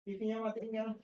TV-nya matiin.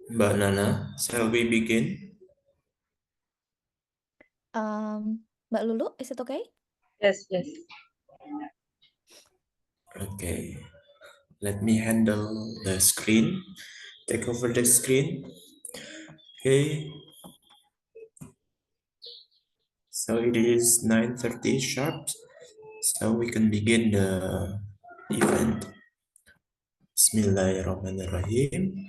Mbak Nana, shall we begin? Mbak Lulu, is it okay? Yes, yes. Okay, let me handle the screen. Take over the screen. Okay, so it is 9:30 sharp, so we can begin the event. Bismillahirrahmanirrahim.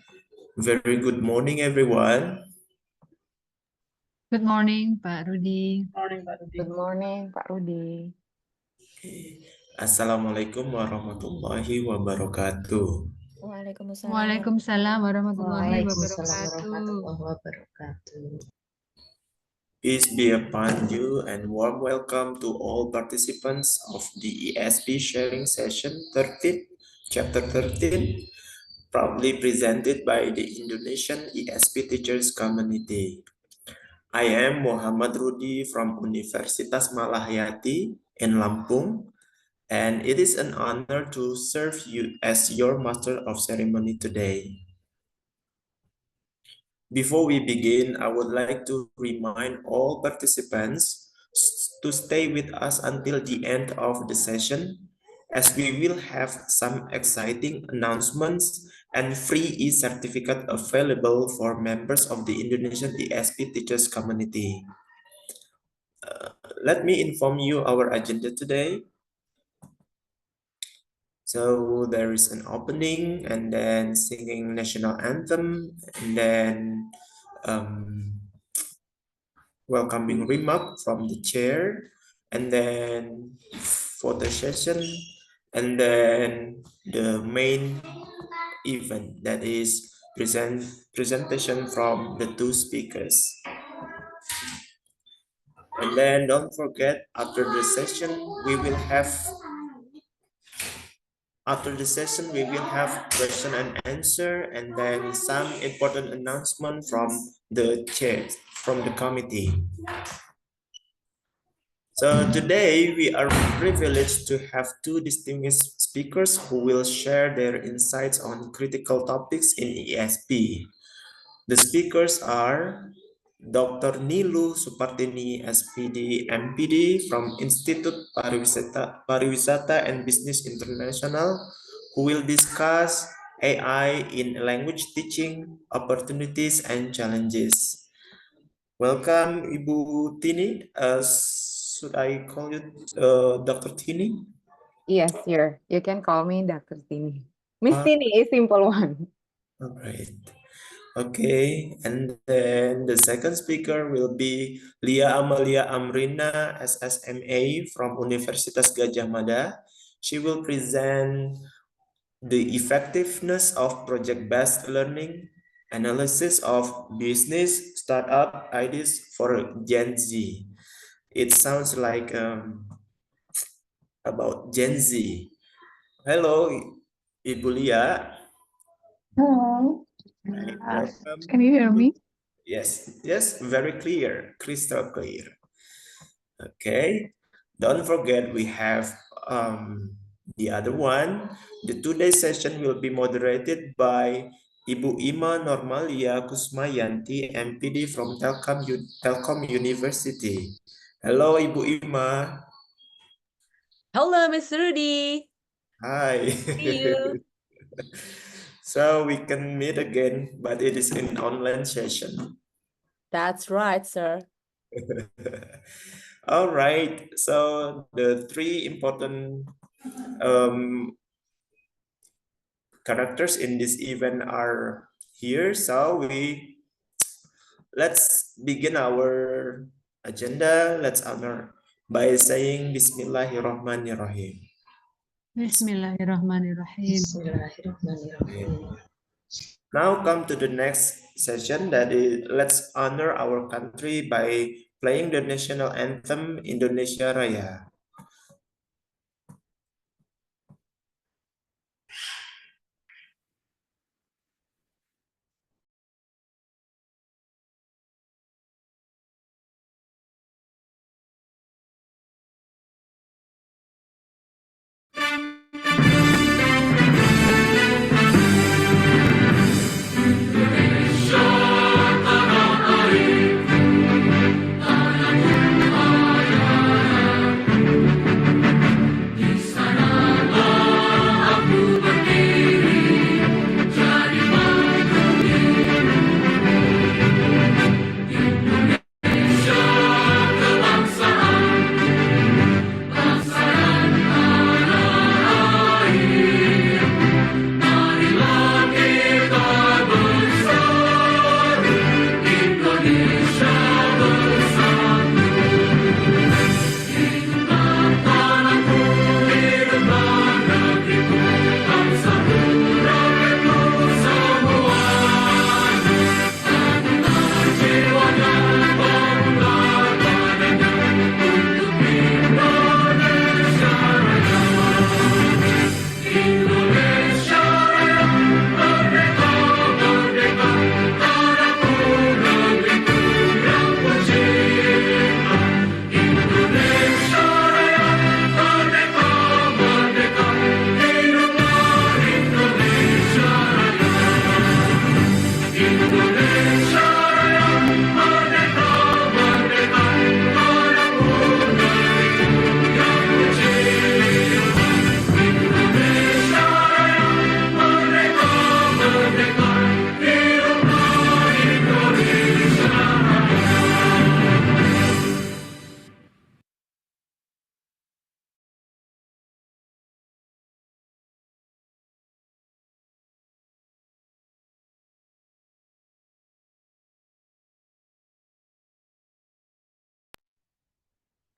Very good morning, everyone. Good morning, Pak Rudi. Morning, Pak Rudi. Good morning, Pak Rudi. Okay. Assalamualaikum warahmatullahi wabarakatuh. Waalaikumsalam. Waalaikumsalam warahmatullahi Waalaikumsalam wabarakatuh. warahmatullahi wabarakatuh. Peace be upon you and warm welcome to all participants of the ESP sharing session 13, chapter 13, proudly presented by the Indonesian ESP Teachers Community. I am Muhammad Rudi from Universitas Malahayati in Lampung, and it is an honor to serve you as your Master of Ceremony today. Before we begin, I would like to remind all participants to stay with us until the end of the session, as we will have some exciting announcements and free e-certificate available for members of the Indonesian ESP Teachers Community. Let me inform you our agenda today. So there is an opening and then singing national anthem and then welcoming remark from the chair and then photo session and then the main event that is presentation from the two speakers. And then don't forget after the session we will have question and answer and then some important announcement from the chair, from the committee. So today we are privileged to have two distinguished speakers who will share their insights on critical topics in ESP. The speakers are Dr. Nilu Supartini, SPD, MPD from Institute Pariwisata and Business International, who will discuss AI in language teaching, opportunities and challenges. Welcome, Ibu Tini. Should I call you Dr. Tini? Yes, you can call me Dr. Tini. Miss Ah. Tini is simple one. All right. Okay, and then the second speaker will be Lia Amalia Amrina, SSMA from Universitas Gadjah Mada. She will present the effectiveness of project-based learning, analysis of business startup ideas for Gen Z. It sounds like about Gen Z. Hello, Ibu Lia. Hello. Welcome. Can you hear me? Yes, very clear, crystal clear. Okay, don't forget we have the other one. The two-day session will be moderated by Ibu Ima Normalia Kusmayanti, MPD from Telkom University. Hello, Ibu Ima. Hello, Mr. Rudy. Hi. See you. So we can meet again, but it is an online session. That's right, sir. All right. So the three important characters in this event are here. So let's begin our agenda. Let's honor by saying Bismillahirrahmanirrahim. Bismillahirrahmanirrahim. Bismillahirrahmanirrahim. Now come to the next session, that is let's honor our country by playing the national anthem Indonesia Raya.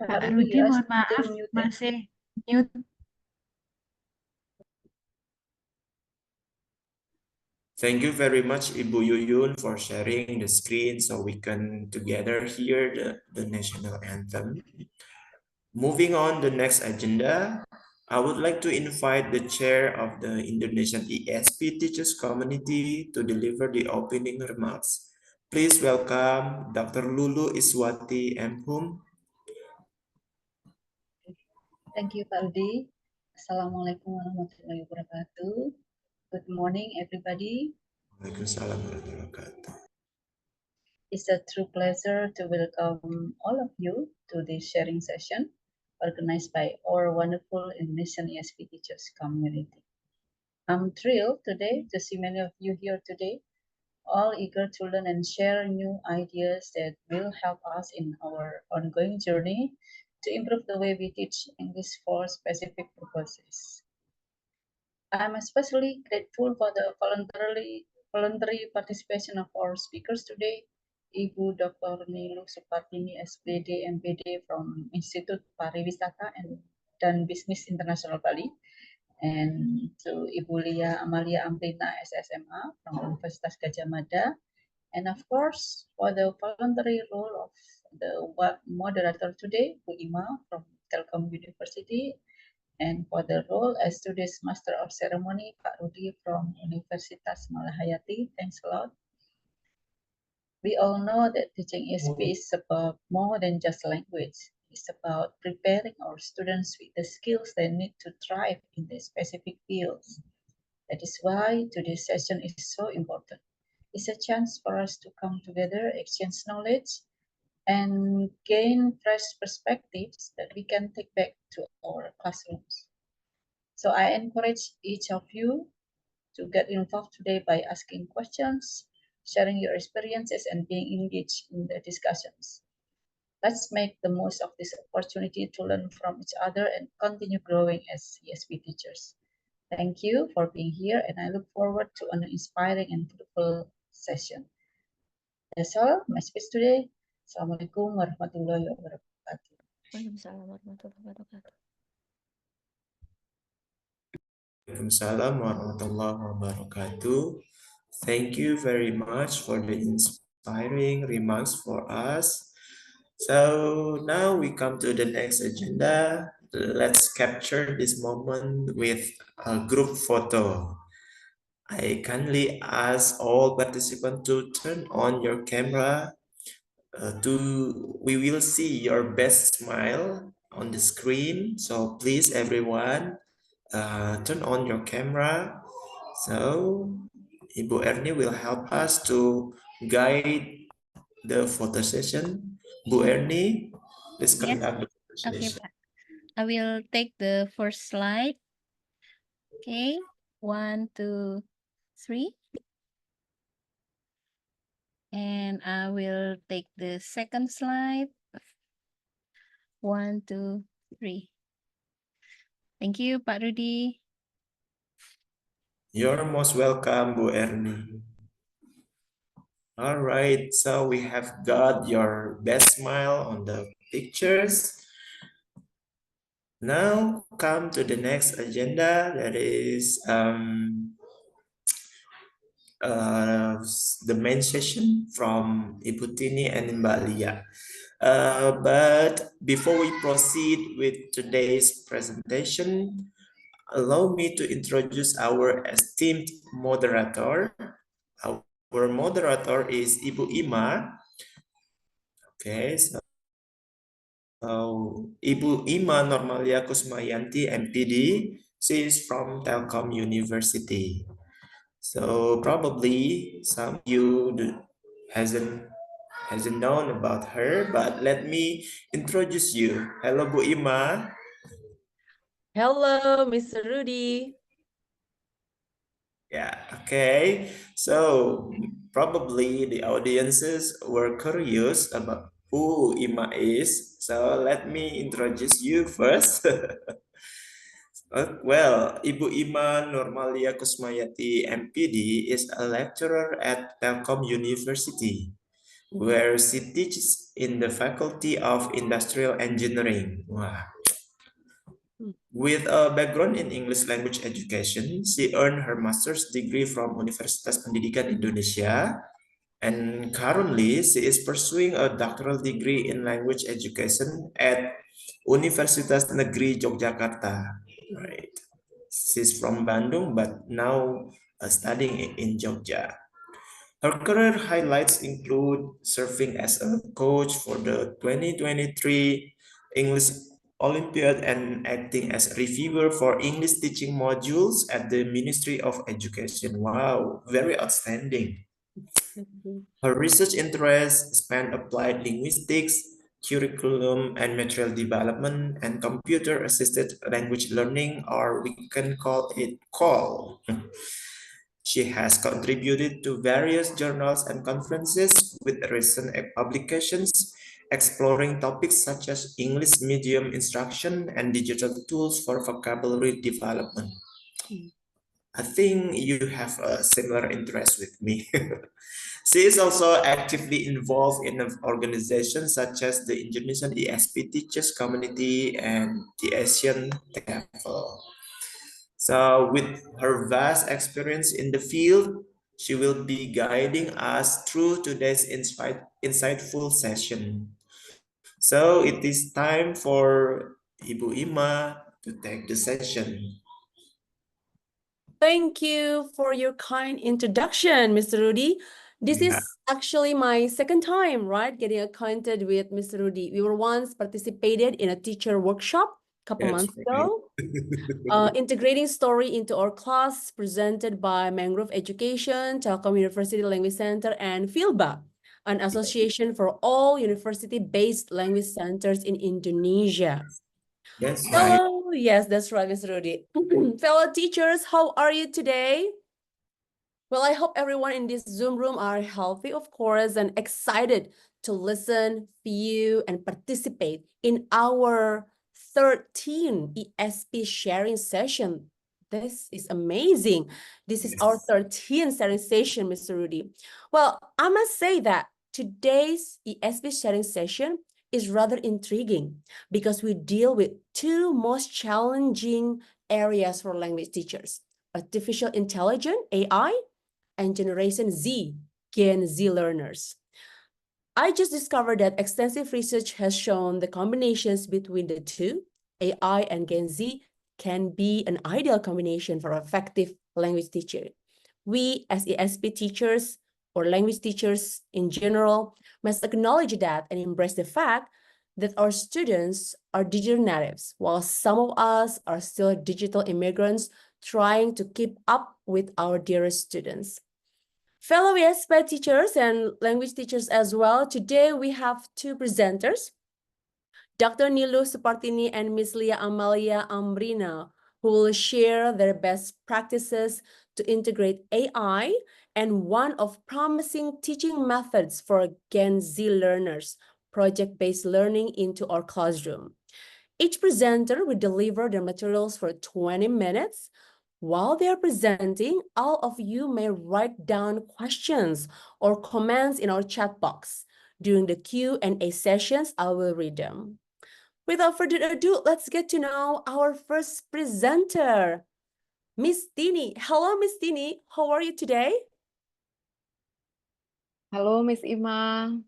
Pak Rudy, Rudi you are mohon still maaf muted. masih mute. Thank you very much, Ibu Yuyun, for sharing the screen so we can together hear the national anthem. Moving on the next agenda, I would like to invite the chair of the Indonesian ESP Teachers Community to deliver the opening remarks. Please welcome Dr. Lulu Iswati M. Thank you, Pak Rudy. Assalamualaikum warahmatullahi wabarakatuh. Good morning, everybody. Waalaikumsalam warahmatullahi wabarakatuh. It's a true pleasure to welcome all of you to this sharing session organized by our wonderful Indonesian ESP teachers community. I'm thrilled today to see many of you here today, all eager to learn and share new ideas that will help us in our ongoing journey to improve the way we teach English for specific purposes. I'm especially grateful for the voluntary participation of our speakers today, Ibu Dr. Nilu Supartini, SPD, MPD from Institut Pariwisata dan Bisnis Internasional Bali, and to Ibu Lia Amalia Amrina, SSMA from Universitas Gadjah Mada, and of course, for the voluntary role of the web moderator today, Bu Ima from Telkom University, and for the role as today's Master of Ceremony, Pak Rudi from Universitas Malahayati. Thanks a lot. We all know that teaching ESP is about more than just language. It's about preparing our students with the skills they need to thrive in their specific fields. That is why today's session is so important. It's a chance for us to come together, exchange knowledge, and gain fresh perspectives that we can take back to our classrooms. So I encourage each of you to get involved today by asking questions, sharing your experiences, and being engaged in the discussions. Let's make the most of this opportunity to learn from each other and continue growing as ESP teachers. Thank you for being here, and I look forward to an inspiring and fruitful session. That's all my speech today. Assalamualaikum warahmatullahi wabarakatuh. Waalaikumsalam warahmatullahi wabarakatuh. Waalaikumsalam warahmatullahi wabarakatuh. Thank you very much for the inspiring remarks for us. So now we come to the next agenda. Let's capture this moment with a group photo. I kindly ask all participants to turn on your camera. We will see your best smile on the screen. So please everyone, turn on your camera. So Ibu Erni will help us to guide the photo session. Bu Erni, please Yes. conduct the photo Okay, session. Pak. I will take the first slide. Okay, 1, 2, 3. And I will take the second slide. 1, 2, 3. Thank you, Pak Rudi. You're most welcome, Bu Erni. All right, so we have got your best smile on the pictures. Now come to the next agenda, that is the main session from Ibu Tini and Mbak Lia. But before we proceed with today's presentation, allow me to introduce our esteemed moderator. Our moderator is Ibu Ima. Okay, so Ibu Ima Normalia Kusmayanti, MPD. She is from Telkom University. So probably some of you hasn't known about her, but let me introduce you. Hello, Bu Ima. Hello, Mr. Rudy. Yeah, okay. So probably the audiences were curious about who Ima is. So let me introduce you first. Well, Ibu Ima Normalia Kusmayati, MPD, is a lecturer at Telkom University. where she teaches in the Faculty of Industrial Engineering. Wow. With a background in English language education, she earned her master's degree from Universitas Pendidikan Indonesia, and currently she is pursuing a doctoral degree in language education at Universitas Negeri Yogyakarta. Right. She's from Bandung, but now studying in Jogja. Her career highlights include serving as a coach for the 2023 English Olympiad and acting as a reviewer for English teaching modules at the Ministry of Education. Wow, very outstanding. Her research interests span applied linguistics, curriculum and material development, and computer-assisted language learning, or we can call it CALL. She has contributed to various journals and conferences with recent publications exploring topics such as English medium instruction and digital tools for vocabulary development. I think you have a similar interest with me. She is also actively involved in organizations such as the Indonesian ESP Teachers Community and the Asian TEFL. So with her vast experience in the field, she will be guiding us through today's insightful session. So it is time for Ibu Ima to take the session. Thank you for your kind introduction, Mr. Rudy. This Yeah. is actually my second time, right, getting acquainted with Mr. Rudy. We were once participated in a teacher workshop a couple That's months right. ago. Integrating story into our class presented by Mangrove Education, Telkom University Language Center, and FILBA, an association for all university-based language centers in Indonesia. That's right. Hello, yes, that's right, Mr. Rudy. Fellow teachers, how are you today? Well, I hope everyone in this Zoom room are healthy, of course, and excited to listen, view, and participate in our 13 ESP sharing session. This is amazing. This is our 13th sharing session, Mr. Rudy. Well, I must say that today's ESP sharing session is rather intriguing because we deal with two most challenging areas for language teachers: artificial intelligence, AI, and Generation Z, Gen Z learners. I just discovered that extensive research has shown the combinations between the two, AI and Gen Z, can be an ideal combination for effective language teaching. We as ESP teachers or language teachers in general must acknowledge that and embrace the fact that our students are digital natives, while some of us are still digital immigrants trying to keep up with our dearest students. Fellow ESP teachers and language teachers as well, today we have two presenters, Dr. Nilu Supartini and Ms. Lia Amalia Ambrina, who will share their best practices to integrate AI and one of promising teaching methods for Gen Z learners, project-based learning, into our classroom. Each presenter will deliver their materials for 20 minutes. While they are presenting, all of you may write down questions or comments in our chat box. During the Q&A sessions, I will read them. Without further ado, let's get to know our first presenter, Miss Tini. Hello, Miss Tini. How are you today? Hello, Miss Ima.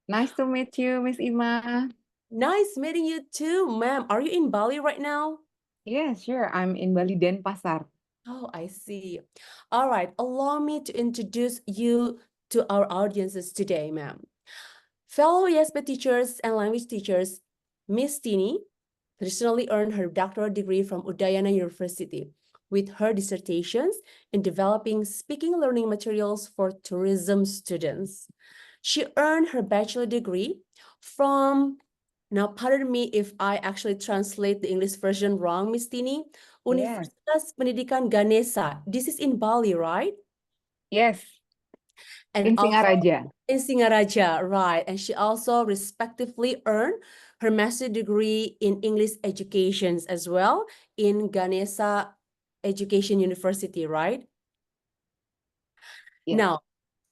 Nice to meet you, Miss Ima. Nice meeting you too, ma'am. Are you in Bali right now? Yeah, sure. I'm in Bali Denpasar. Oh, I see. All right. Allow me to introduce you to our audiences today, ma'am. Fellow ESP teachers and language teachers, Miss Tini traditionally earned her doctoral degree from Udayana University with her dissertations in developing speaking learning materials for tourism students. She earned her bachelor degree from, now pardon me if I actually translate the English version wrong, Miss Tini, Universitas Pendidikan Ganesha. This is in Bali, right? Yes, And in also Singaraja. in Singaraja, right. And she also respectively earned her master's degree in English education as well in Ganesha Education University, right? Yes. Now,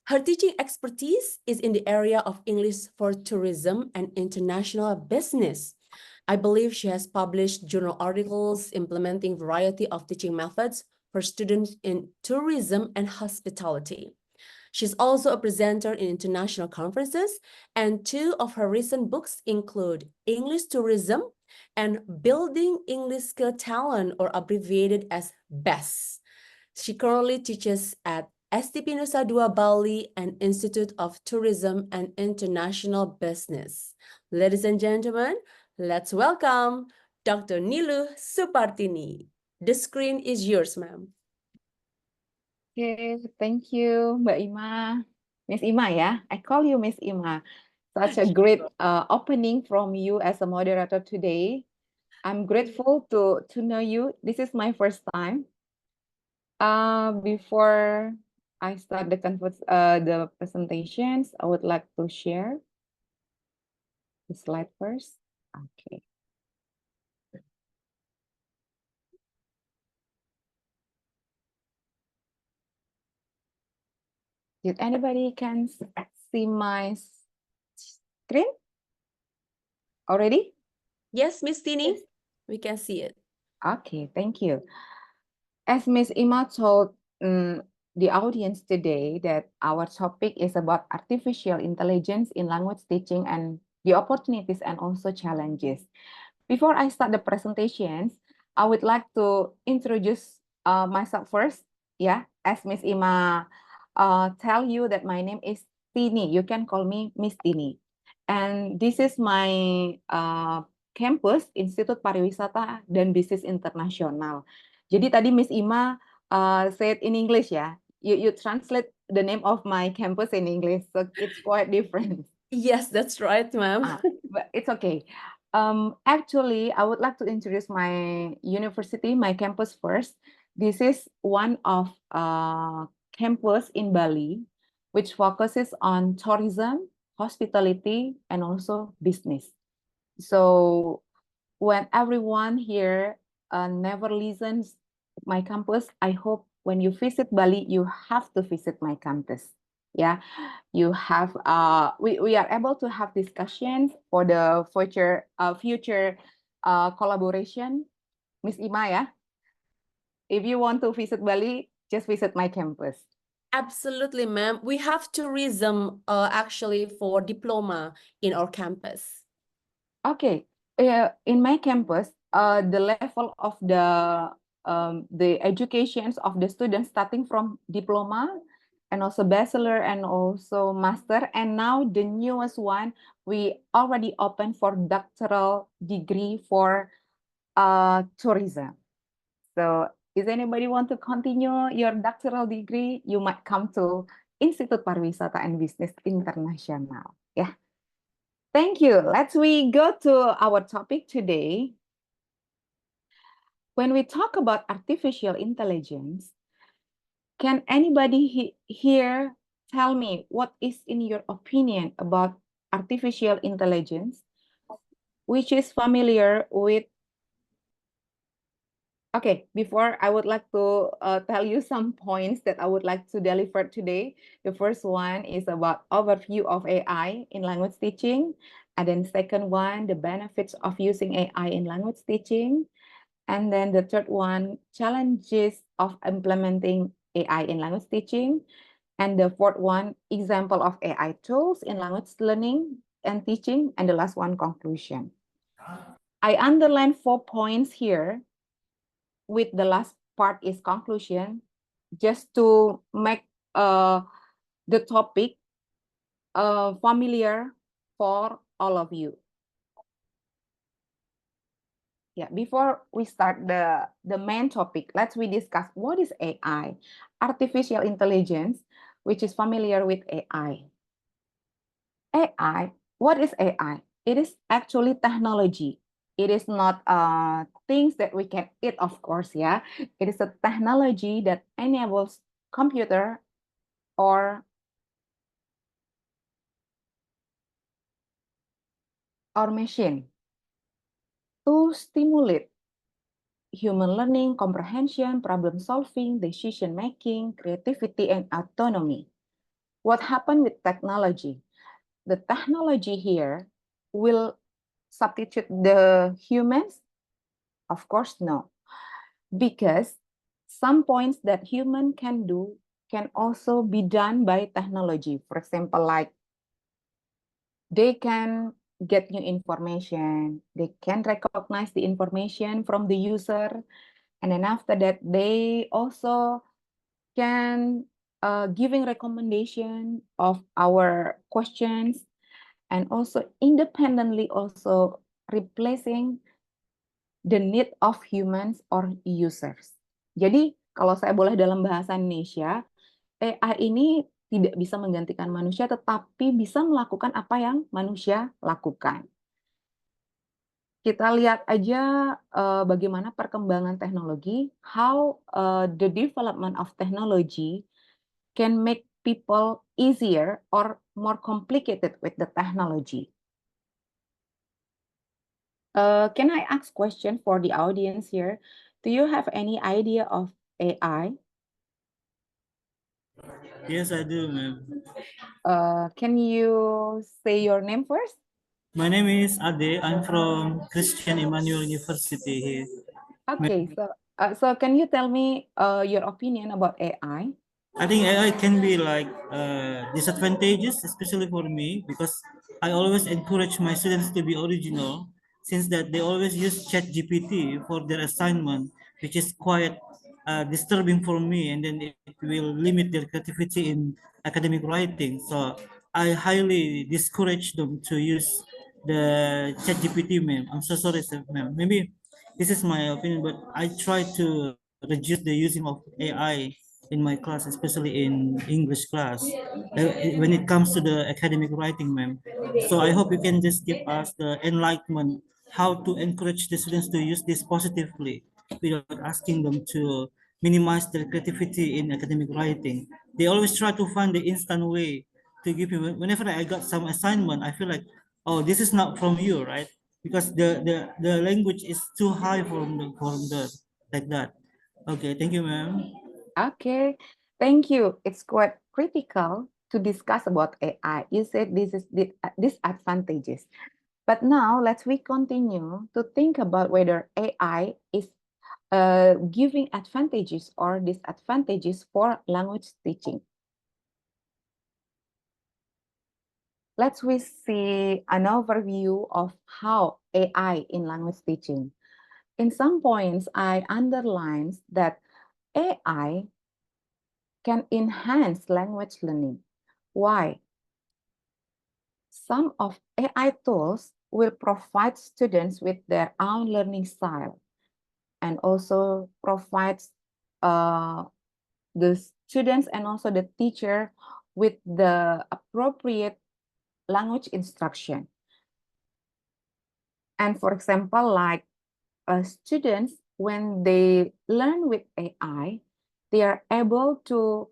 Her teaching expertise is in the area of English for tourism and international business. I believe she has published journal articles implementing variety of teaching methods for students in tourism and hospitality. She's also a presenter in international conferences, and two of her recent books include English Tourism and Building English Skill Talent, or abbreviated as BESS. She currently teaches at STP Nusa Dua Bali and Institute of Tourism and International Business. Ladies and gentlemen, let's welcome Dr. Niluh Supartini. The screen is yours, ma'am. Okay, thank you, Mbak Ima. Miss Ima ya, I call you Miss Ima. Such a great opening from you as a moderator today. I'm grateful to know you. This is my first time. Before I start the presentations, I would like to share the slide first. Okay. Did anybody can see my screen already? Yes, Miss Tini, we can see it. Okay, thank you. As Miss Ima told the audience today that our topic is about artificial intelligence in language teaching and the opportunities and also challenges. Before I start the presentations, I would like to introduce myself first. Yeah, as Miss Ima tell you that my name is Tini. You can call me Miss Tini. And this is my campus, Institut Pariwisata dan Bisnis Internasional. Jadi tadi Miss Ima said in English ya. You translate the name of my campus in English, so it's quite different. Yes, that's right, ma'am. But it's okay. Actually, I would like to introduce my university, my campus first. This is one of campus in Bali, which focuses on tourism, hospitality, and also business. So when everyone here never listens my campus, I hope when you visit Bali, you have to visit my campus. Yeah, you have we are able to have discussions for the future collaboration. Miss Ima ya, if you want to visit Bali, just visit my campus. Absolutely, ma'am. We have tourism actually for diploma in our campus. Okay, in my campus, the level of the educations of the students starting from diploma and also bachelor and also master, and now the newest one we already open for doctoral degree for tourism. So is anybody want to continue your doctoral degree? You might come to Institut Pariwisata and Business Internasional. Yeah. Thank you. We go to our topic today. When we talk about artificial intelligence, can anybody here tell me what is in your opinion about artificial intelligence, which is familiar with. Okay, before I would like to tell you some points that I would like to deliver today. The first one is about overview of AI in language teaching. And then second one, the benefits of using AI in language teaching. And then the third one, challenges of implementing AI in language teaching. And the fourth one, example of AI tools in language learning and teaching. And the last one, conclusion. I underline 4 points here. With the last part is conclusion, just to make the topic familiar for all of you. Yeah, before we start the main topic, we discuss what is AI, artificial intelligence, which is familiar with AI. AI, what is AI? It is actually technology. It is not things that we can eat, of course, yeah. It is a technology that enables computer or machine to stimulate human learning, comprehension, problem solving, decision making, creativity, and autonomy. what happened with technology? The technology here will substitute the humans? Of course, no. Because some points that human can do can also be done by technology. For example, like they can get new information, they can recognize the information from the user, and then after that, they also can giving recommendation of our questions, and also independently also replacing the need of humans or users. Jadi kalau saya boleh dalam bahasa Indonesia, AI ini tidak bisa menggantikan manusia, tetapi bisa melakukan apa yang manusia lakukan. Kita lihat aja bagaimana perkembangan teknologi, how the development of technology can make people easier or more complicated with the technology. Can I ask question for the audience here? Do you have any idea of AI? Yes, I do, ma'am. Can you say your name first? My name is Ade. I'm from Christian Emmanuel University here. Okay, so can you tell me your opinion about AI? I think AI can be like disadvantageous, especially for me, because I always encourage my students to be original, since that they always use ChatGPT for their assignment, which is quite disturbing for me, and then it will limit their creativity in academic writing. So I highly discourage them to use the ChatGPT, ma'am. I'm so sorry, sir, ma'am. Maybe this is my opinion, but I try to reduce the using of AI in my class, especially in English class, when it comes to the academic writing, ma'am. So I hope you can just give us the enlightenment how to encourage the students to use this positively without asking them to minimize their creativity in academic writing. They always try to find the instant way to give me. Whenever I got some assignment, I feel like, oh, this is not from you, right? Because the language is too high from the like that. Okay, thank you, ma'am. Okay, thank you. It's quite critical to discuss about AI. You said this is disadvantages. But now we continue to think about whether AI is giving advantages or disadvantages for language teaching. Let's see an overview of how AI in language teaching. In some points, I underline that AI can enhance language learning. Why? Some of AI tools will provide students with their own learning style and also provides the students and also the teacher with the appropriate language instruction. And for example, like students, when they learn with AI, they are able to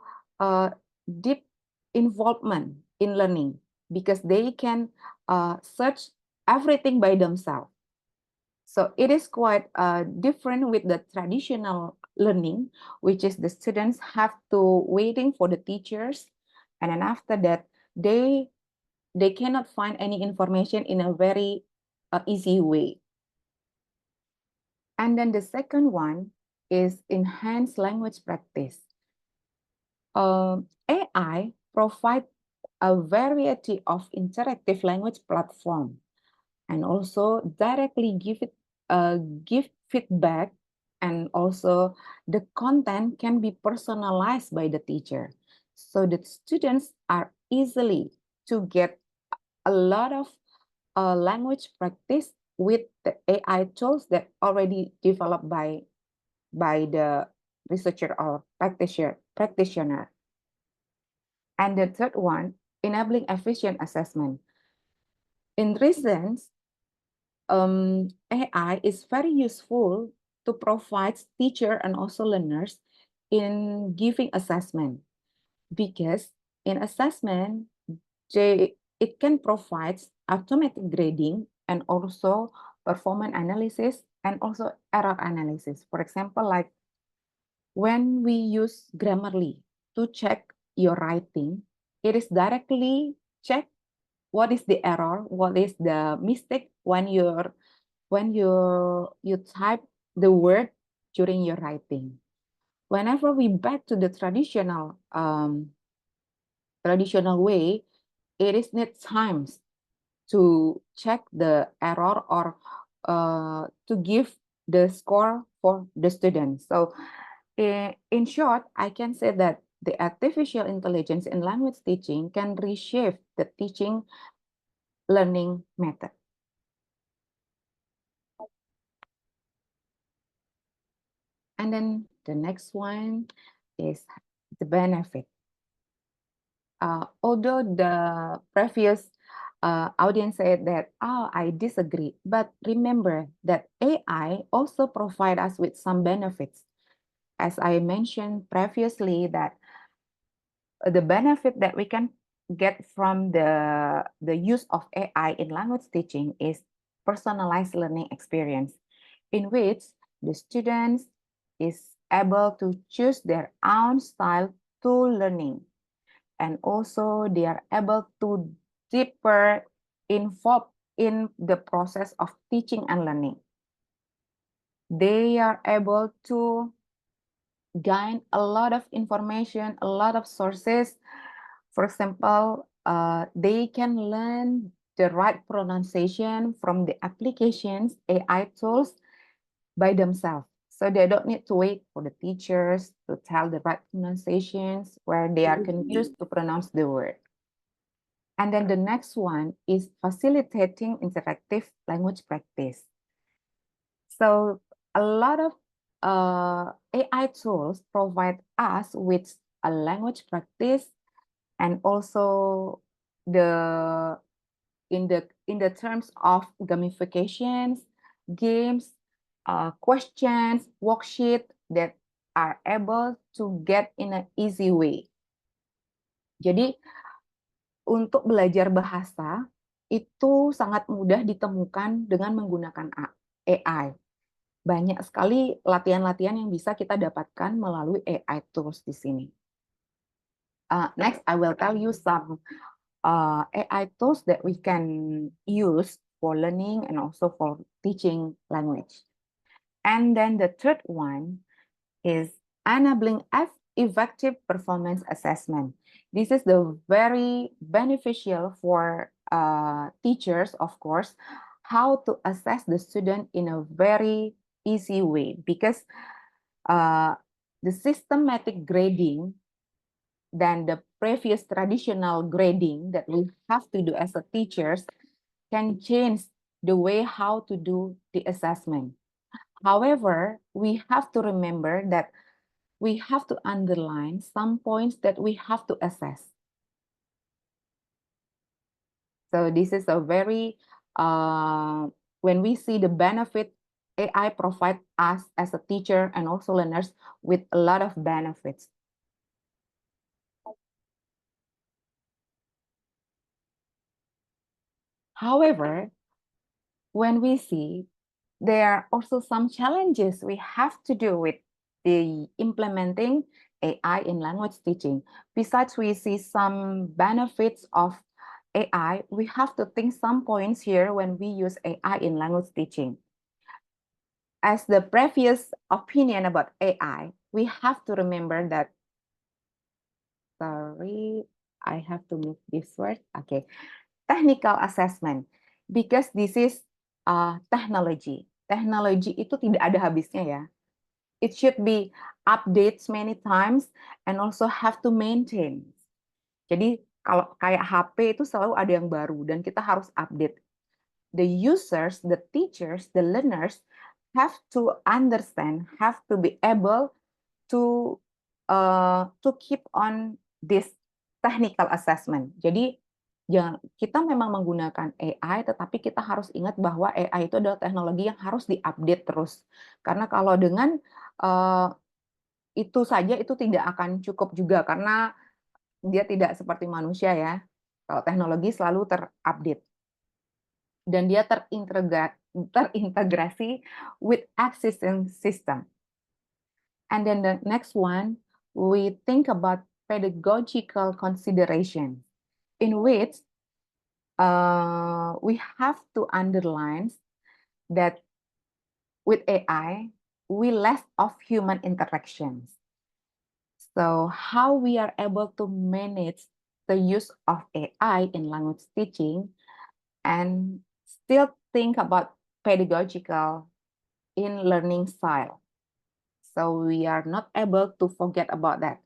deep involvement in learning because they can search everything by themselves. So it is quite different with the traditional learning, which is the students have to waiting for the teachers, and then after that they cannot find any information in a very easy way. And then the second one is enhanced language practice. AI provides a variety of interactive language platform and also directly give feedback, and also the content can be personalized by the teacher, so that students are easily to get a lot of language practice with the AI tools that already developed by the researcher or practitioner. And the third one, enabling efficient assessment. In recent, AI is very useful to provide teacher and also learners in giving assessment, because in assessment, it can provide automatic grading and also performance analysis and also error analysis. For example, like when we use Grammarly to check your writing, it is directly check what is the error, what is the mistake when you type the word during your writing. Whenever we back to the traditional way, it is need times to check the error or to give the score for the students. So in short, I can say that the artificial intelligence in language teaching can reshape the teaching learning method. And then the next one is the benefit. Although the previous audience said that, oh, I disagree, but remember that AI also provide us with some benefits. As I mentioned previously, that the benefit that we can get from the use of AI in language teaching is personalized learning experience, in which the students is able to choose their own style to learning, and also they are able to deeper involved in the process of teaching and learning. They are able to gain a lot of information, a lot of sources. For example, they can learn the right pronunciation from the applications, AI tools by themselves. So they don't need to wait for the teachers to tell the right pronunciations where they are confused to pronounce the word. And then the next one is facilitating interactive language practice. So a lot of AI tools provide us with a language practice, and also in the terms of gamifications, games, questions, worksheet that are able to get in an easy way. Jadi untuk belajar bahasa itu sangat mudah ditemukan dengan menggunakan AI. Banyak sekali latihan-latihan yang bisa kita dapatkan melalui AI tools di sini. Next, I will tell you some AI tools that we can use for learning and also for teaching language. And then the third one is enabling effective performance assessment. This is the very beneficial for teachers, of course, how to assess the student in a very easy way, because the systematic grading than the previous traditional grading that we have to do as a teachers can change the way how to do the assessment. However, we have to remember that we have to underline some points that we have to assess. So this is a very, when we see the benefit AI provide us as a teacher and also learners with a lot of benefits. However, when we see there are also some challenges we have to do with the implementing AI in language teaching. Besides, we see some benefits of AI, we have to think some points here when we use AI in language teaching. As the previous opinion about AI, we have to remember that, sorry, I have to move this word. Okay, technical assessment, because this is technology. Teknologi itu tidak ada habisnya ya. It should be updates many times and also have to maintain. Jadi kalau kayak HP itu selalu ada yang baru dan kita harus update. The users, the teachers, the learners have to understand, have to be able to keep on this technical assessment. Jadi kita memang menggunakan AI, tetapi kita harus ingat bahwa AI itu adalah teknologi yang harus diupdate terus. Karena kalau dengan itu saja itu tidak akan cukup juga, karena dia tidak seperti manusia ya. Kalau teknologi selalu terupdate. Dan dia terintegrasi with existing system. And then the next one, we think about pedagogical consideration, in which we have to underline that with AI, we less of human interactions. So how we are able to manage the use of AI in language teaching and still think about pedagogical in learning style. So we are not able to forget about that.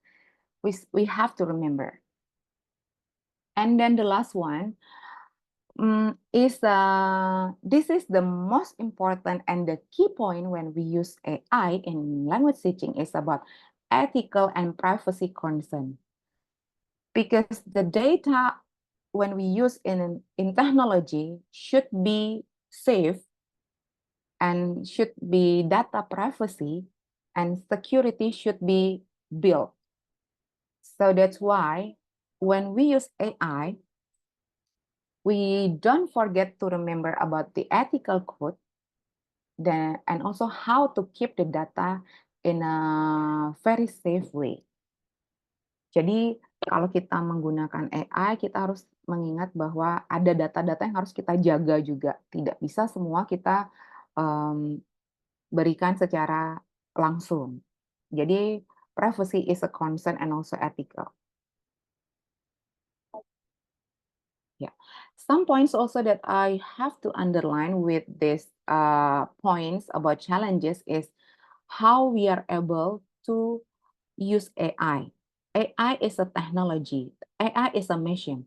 We have to remember. And then the last one is this is the most important and the key point when we use AI in language teaching is about ethical and privacy concern. Because the data when we use in technology should be safe and should be data privacy and security should be built. So that's why when we use AI, we don't forget to remember about the ethical code and also how to keep the data in a very safe way. Jadi kalau kita menggunakan AI, kita harus mengingat bahwa ada data-data yang harus kita jaga juga. Tidak bisa semua kita berikan secara langsung. Jadi privacy is a concern and also ethical. Yeah, some points also that I have to underline with these points about challenges is how we are able to use AI. AI is a technology. AI is a machine.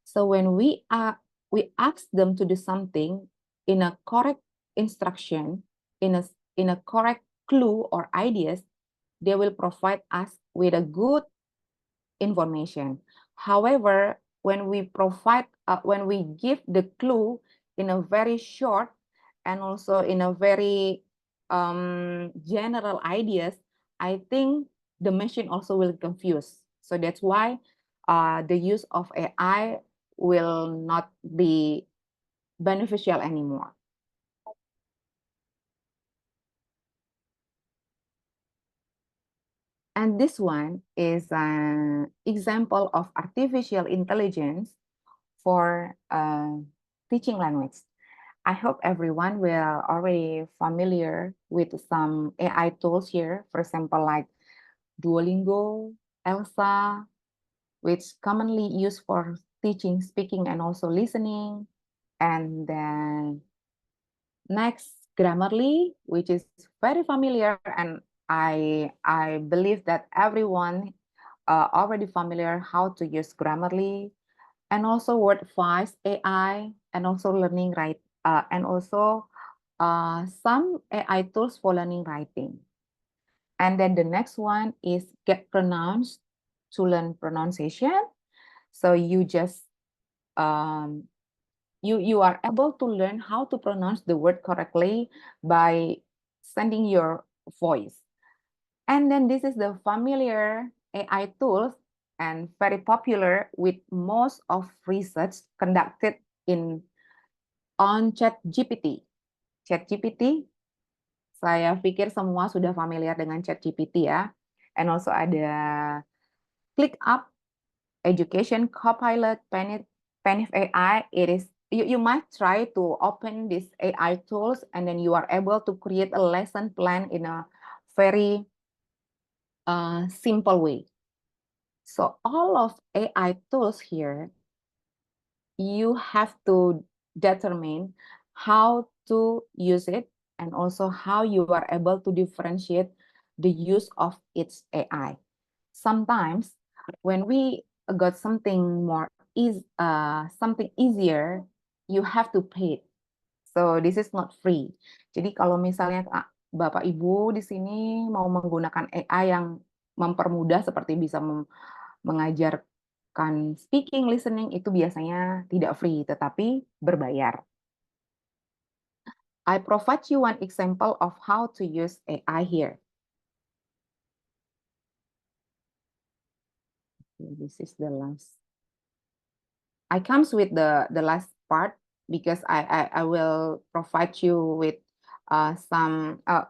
So when we ask them to do something in a correct instruction, in a correct clue or ideas, they will provide us with a good information. However, when we give the clue in a very short and also in a very general ideas, I think the machine also will confuse. So that's why the use of AI will not be beneficial anymore. And this one is an example of artificial intelligence for teaching language. I hope everyone will already familiar with some AI tools here, for example, like Duolingo, Elsa, which commonly used for teaching, speaking, and also listening. And then next, Grammarly, which is very familiar, and I believe that everyone already familiar how to use Grammarly, and also WordFice AI, and also learning and also some AI tools for learning writing. And then the next one is Get Pronounced to learn pronunciation. So you just you are able to learn how to pronounce the word correctly by sending your voice. And then this is the familiar AI tools and very popular with most of research conducted on ChatGPT. ChatGPT, saya pikir semua sudah familiar dengan ChatGPT ya. And also ada ClickUp, Education Copilot, Penif AI. It is you might try to open these AI tools and then you are able to create a lesson plan in a very simple way. So all of AI tools here, you have to determine how to use it and also how you are able to differentiate the use of its AI. Sometimes when we got something something easier, you have to pay it. So this is not free. Jadi kalau misalnya Bapak Ibu di sini mau menggunakan AI yang mempermudah seperti bisa mengajarkan speaking, listening, itu biasanya tidak free, tetapi berbayar. I provide you one example of how to use AI here. This is the last. I comes with the last part because I will provide you with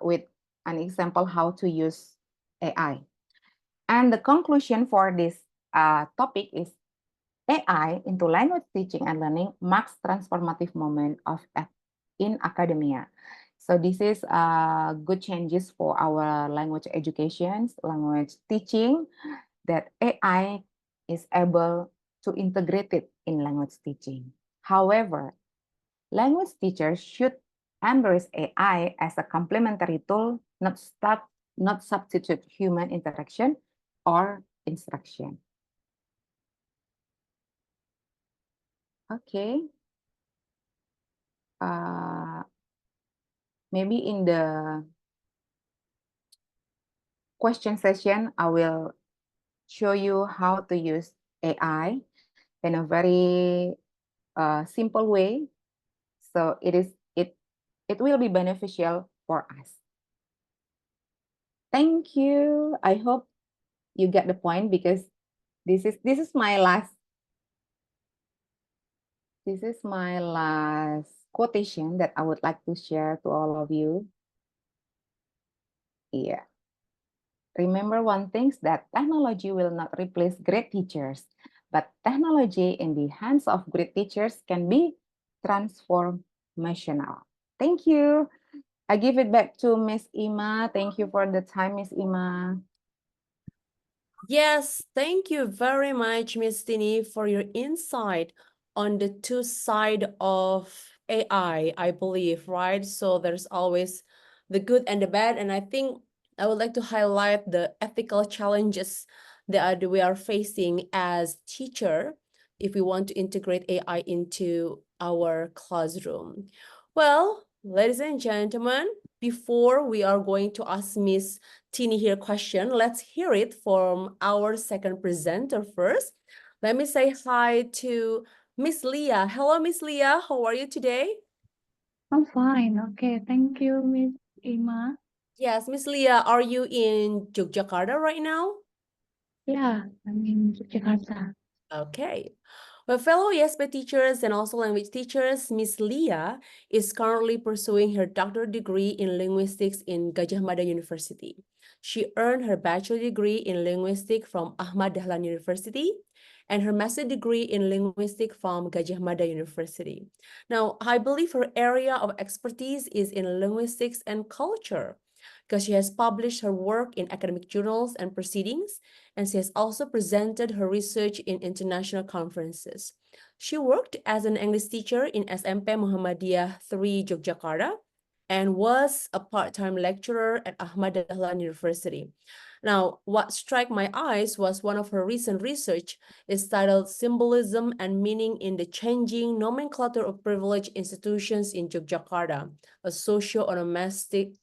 with an example how to use AI. And the conclusion for this topic is AI into language teaching and learning marks transformative moment in academia. So this is good changes for our language education, language teaching, that AI is able to integrate it in language teaching. However, language teachers should embrace AI as a complementary tool, not substitute human interaction or instruction. Okay. Maybe in the question session, I will show you how to use AI in a very simple way. So it will be beneficial for us. Thank you. I hope you get the point, because this is my last quotation that I would like to share to all of you. Yeah. Remember one thing, that technology will not replace great teachers, but technology in the hands of great teachers can be transformational. Thank you. I give it back to Miss Ima. Thank you for the time, Miss Ima. Yes, thank you very much, Miss Tini, for your insight on the two sides of AI, I believe, right? So there's always the good and the bad, and I think I would like to highlight the ethical challenges that we are facing as teacher if we want to integrate AI into our classroom. Well, ladies and gentlemen, before we are going to ask Miss Tini here question, let's hear it from our second presenter first. Let me say hi to Miss Leah. Hello, Miss Leah. How are you today? I'm fine. Okay, thank you, Miss Ima. Yes, Miss Leah, are you in Yogyakarta right now? Yeah, I'm in Jakarta. Okay. Well, fellow ESP teachers and also language teachers, Miss Leah is currently pursuing her doctorate degree in linguistics in Gadjah Mada University. She earned her bachelor degree in linguistics from Ahmad Dahlan University and her master degree in linguistics from Gadjah Mada University. Now, I believe her area of expertise is in linguistics and culture, because she has published her work in academic journals and proceedings, and she has also presented her research in international conferences. She worked as an English teacher in SMP Muhammadiyah 3 Yogyakarta and was a part-time lecturer at Ahmad Dahlan University. Now, what struck my eyes was one of her recent research is titled Symbolism and Meaning in the Changing Nomenclature of Privileged Institutions in Yogyakarta, a socio-onomastic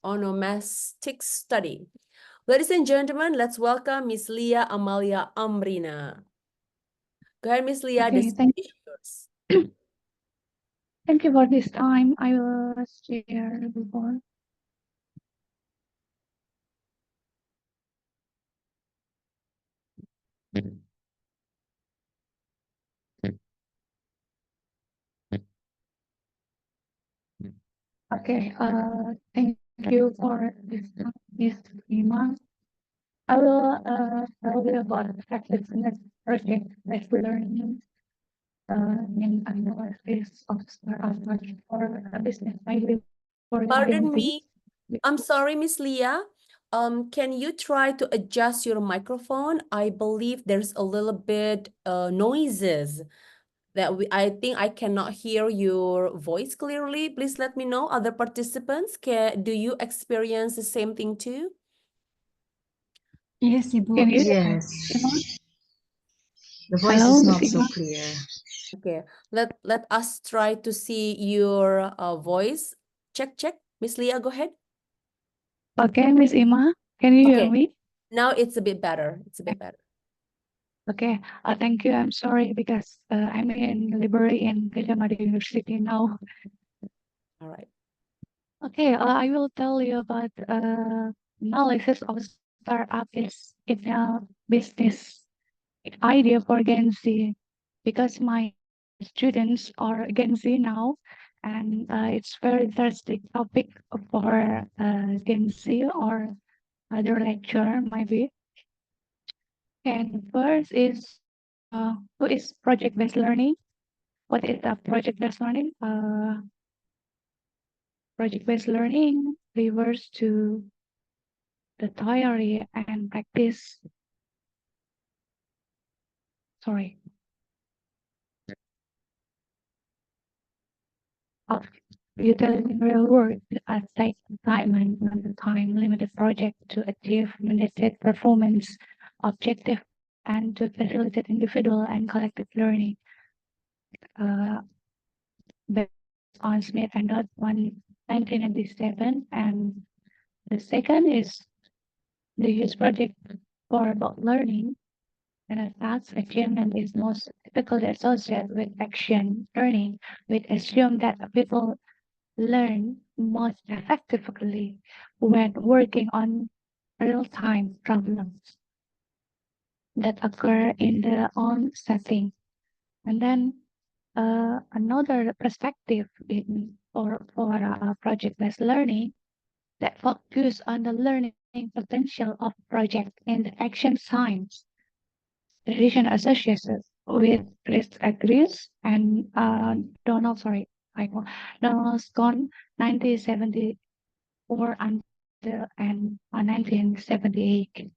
study. Ladies and gentlemen, let's welcome Miss Leah Amalia Amrina. Go ahead, Miss Leah, the Okay, stage is yours. thank you for this time. I will share before. Okay, thank you for this, Miss Ima. I will tell you about effectiveness project that we learning in analysis of startup for a business idea for Pardon Gen Z. me. I'm sorry, Miss Leah. Can you try to adjust your microphone? I believe there's a little bit noises that I think I cannot hear your voice clearly. Please let me know. Other participants, do you experience the same thing too? Yes, Ibu. Can you- Yes. The voice Hello, is not Miss so Ima. clear. Okay, let us try to see your voice. Check. Miss Leah, go ahead. Okay, Miss Ima, can you hear Okay. me? Now it's a bit better. It's a bit better. Okay, thank you. I'm sorry because I'm in library in Gadjah Mada University now. All right. Okay, I will tell you about analysis of startup is in a business idea for Gen Z, because my students are Gen Z now, and it's very interesting topic for Gen Z or other lecturer maybe. And first is what is project-based learning? What is a project-based learning? Project-based learning refers to the theory and practice. Sorry. Of utilizing real world as tight assignment on the time limited project to achieve limited performance objective and to facilitate individual and collective learning. Based on Smith and Dodd 1997, and the second is the use project for about learning, and a task achievement is most typically associated with action learning, which assume that people learn most effectively when working on real-time problems that occur in their own setting. And then another perspective for project-based learning that focus on the learning potential of project in the action science. Tradition associated with risk agrees and Donaldson 1974 and 1978.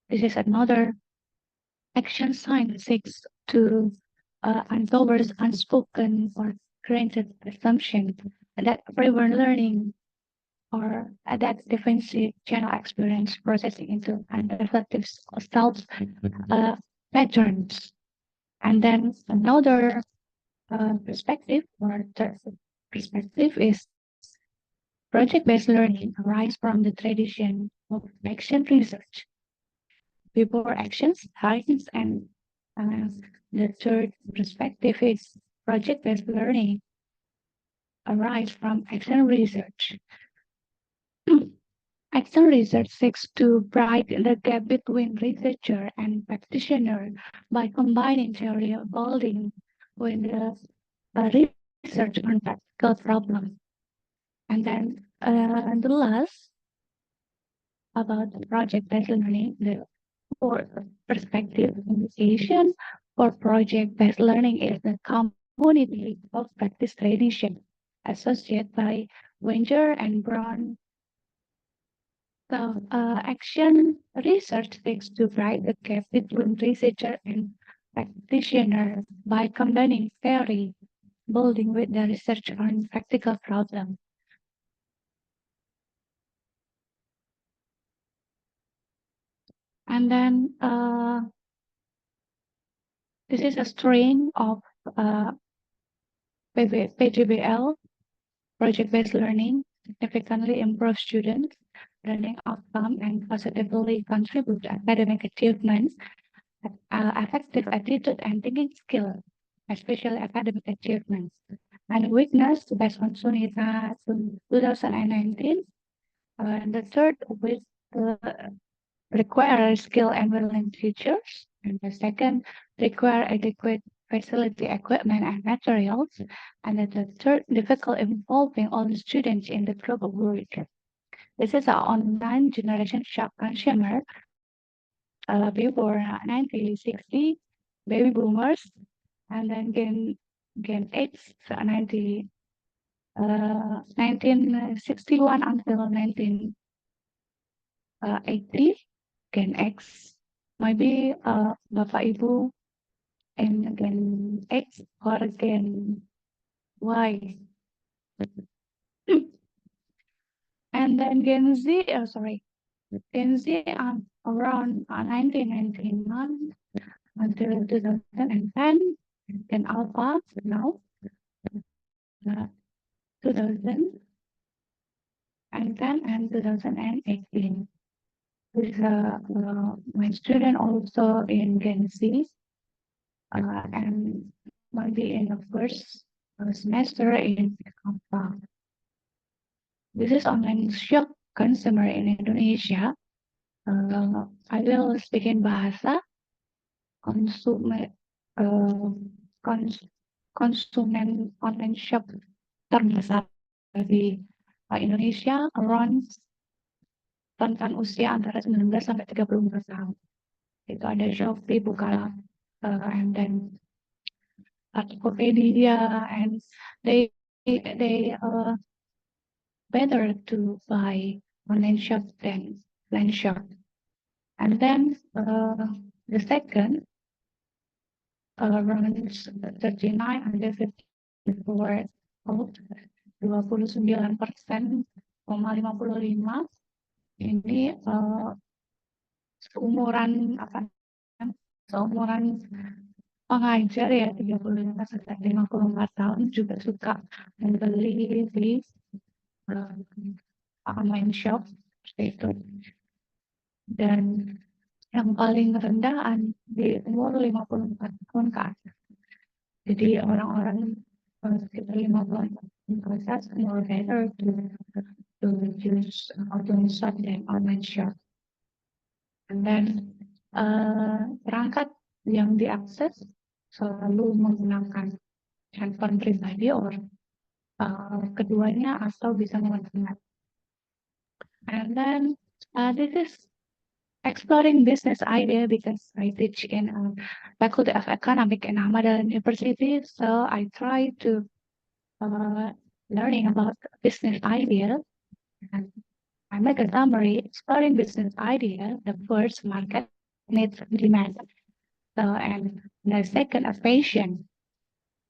This is another action science seeks to uncover unspoken or granted assumption that everyone learning or that defensive channel experience processing into reflective self patterns. And then another perspective or third perspective is project-based learning arises from the tradition of action research. Before actions, science, and the third perspective is project-based learning arise from action research. Action research seeks to bridge the gap between researcher and practitioner by combining theory of building with the research on practical problems. And then the last about the project-based learning, the fourth perspective indication for project-based learning is the community of practice tradition associated by Wenger and Brown. So action research seeks to bridge the gap between researcher and practitioner by combining theory, building with the research on practical problems. And then this is a string of PGBL, project-based learning, significantly improve students' learning outcome and positively contribute to academic achievements, effective attitude and thinking skill, especially academic achievements. And weakness based on Sunita 2019. And the third with require skill and willing teachers. And the second require adequate facility, equipment, and materials. And the third difficult involving all the students in the global world. This is our online generation shock consumer. Before 1960, baby boomers, and then Gen X, 1961 until 1980, Gen X, maybe Bapak Ibu, and Gen X or Gen Y. And then Gen Z, Gen Z around 1999 until 2010, Gen Alpha now, 2010 and 2018. With my student also in Gen Z, and maybe in the first semester in Alpha. This is online shock consumer in Indonesia. I will speak in bahasa konsumen konsumen online shop terbesar di Indonesia around rentan usia antara 19 sampai 34 tahun. Itu ada Shopee, Bukalapak, and then Tokopedia, and they better to buy online shop than offline shop. And then the second runs 39 under 54 old 29,55 ini seumuran seumuran pengajar ya 35-54 tahun juga suka membeli di online shop seperti itu. Dan yang paling rendah di umur 54 tahun ke atas. Jadi orang-orang sekitar 54 tahun ke atas more better to use start dan online shop. And then perangkat yang diakses selalu menggunakan handphone pribadi keduanya atau bisa menggunakan. And then this is exploring business idea because I teach in Faculty of Economic in Ahmad University, so I try to learning about business idea. And I make a summary. Exploring business idea, the first market needs demand. So, and the second is passion.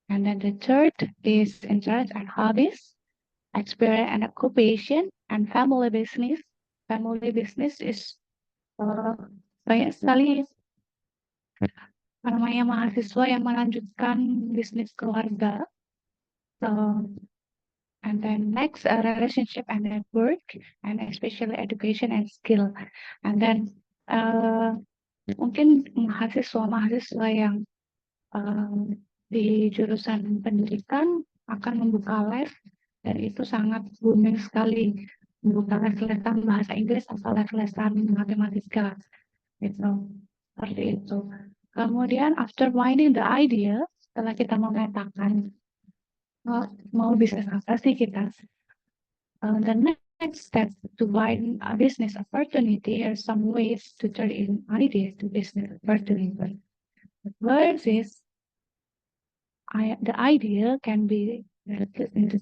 And then the third is interest and hobbies, experience and occupation, and family business. Family business is banyak sekali namanya mahasiswa yang melanjutkan bisnis keluarga. So, and then next relationship and network, and especially education and skill. And then mungkin mahasiswa yang di jurusan pendidikan akan membuka les, dan itu sangat booming sekali, membuka les-lesan bahasa Inggris atau les-lesan matematika gitu, seperti itu. Kemudian after finding the idea, setelah kita memetakan mau bisnis apa sih kita, the next step to find a business opportunity are some ways to turn in ideas to business opportunity. The first is the idea can be into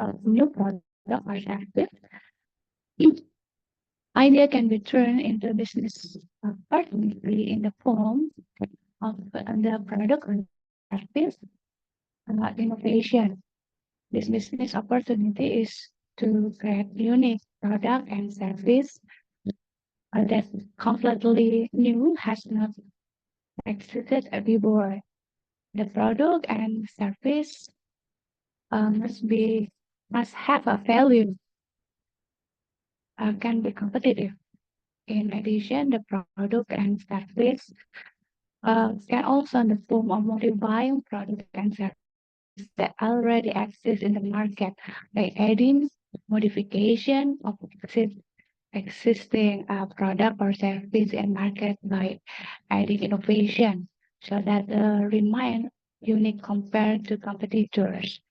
a new product or service. Idea can be turned into business opportunity in the form of the product or service innovation. This business opportunity is to create unique product and service that completely new, has not existed before. The product and service must have a value, can be competitive. In addition, the product and service can also in the form of modifying product and service that already exist in the market by adding modification of existing product or service in market by adding innovation so that remain unique compared to competitors.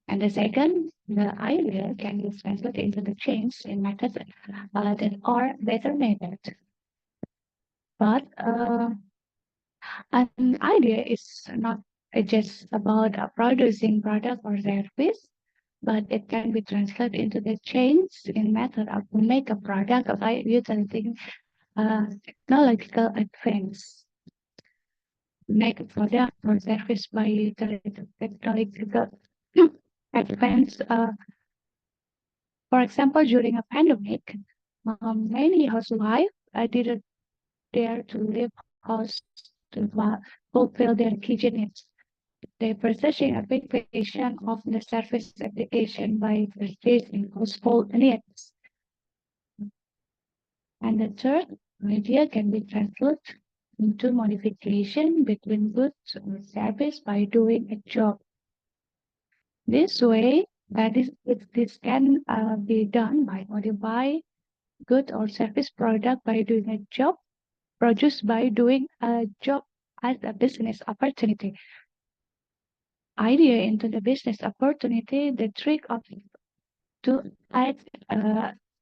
And the second, the idea can be translated into the change in methods that are better methods. But an idea is not just about producing product or service, but it can be translated into the change in method of make a product by utilizing technological advance. Make a product or service by utilizing technological advance. For example, during a pandemic, many housewives didn't dare to leave house to fulfill their kitchen needs. They purchasing a big version of the service application by purchasing household needs. And the third idea can be translated into modification between goods or service by doing a job. This way, this can be done by modify good or service product by doing a job, produced by doing a job as a business opportunity. Idea into the business opportunity, the trick of to add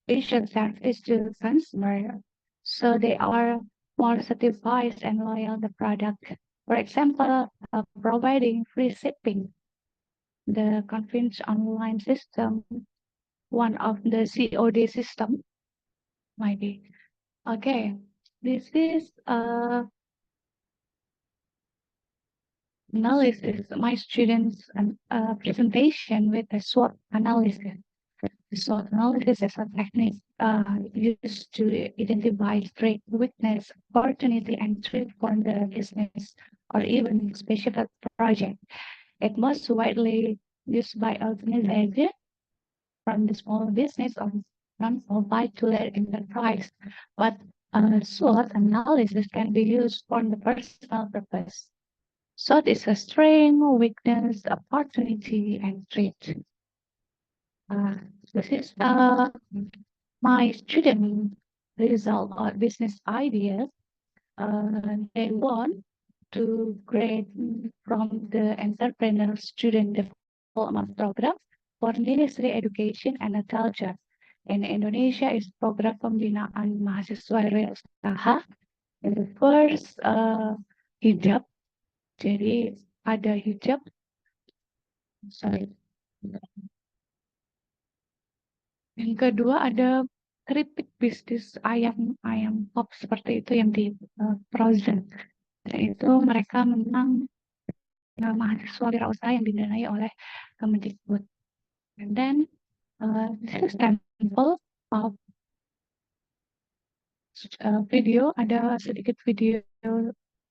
special service to the consumer, so they are more certified and loyal the product. For example, providing free shipping, the convenience online system, one of the COD system, maybe. Okay, this is analysis, my students' presentation with a SWOT analysis. The SWOT analysis is a technique used to identify strength, weakness, opportunity, and threat for the business or even specific project. It most widely used by organizations from the small business or non-profit to the enterprise, but SWOT analysis can be used for the personal purpose. SWOT is a strength, weakness, opportunity, and threat. This is my student result or business ideas. They want to grade from the entrepreneur student development program for ministry education and culture. In Indonesia is program pembinaan mahasiswa wirausaha. In the first hijab, jadi ada hijab. Sorry. Yang kedua ada keripik bisnis ayam pop seperti itu yang di frozen. Dan itu mereka menang mahasiswa wirausaha yang didanai oleh Kemendikbud. And then this is sample of video, ada sedikit video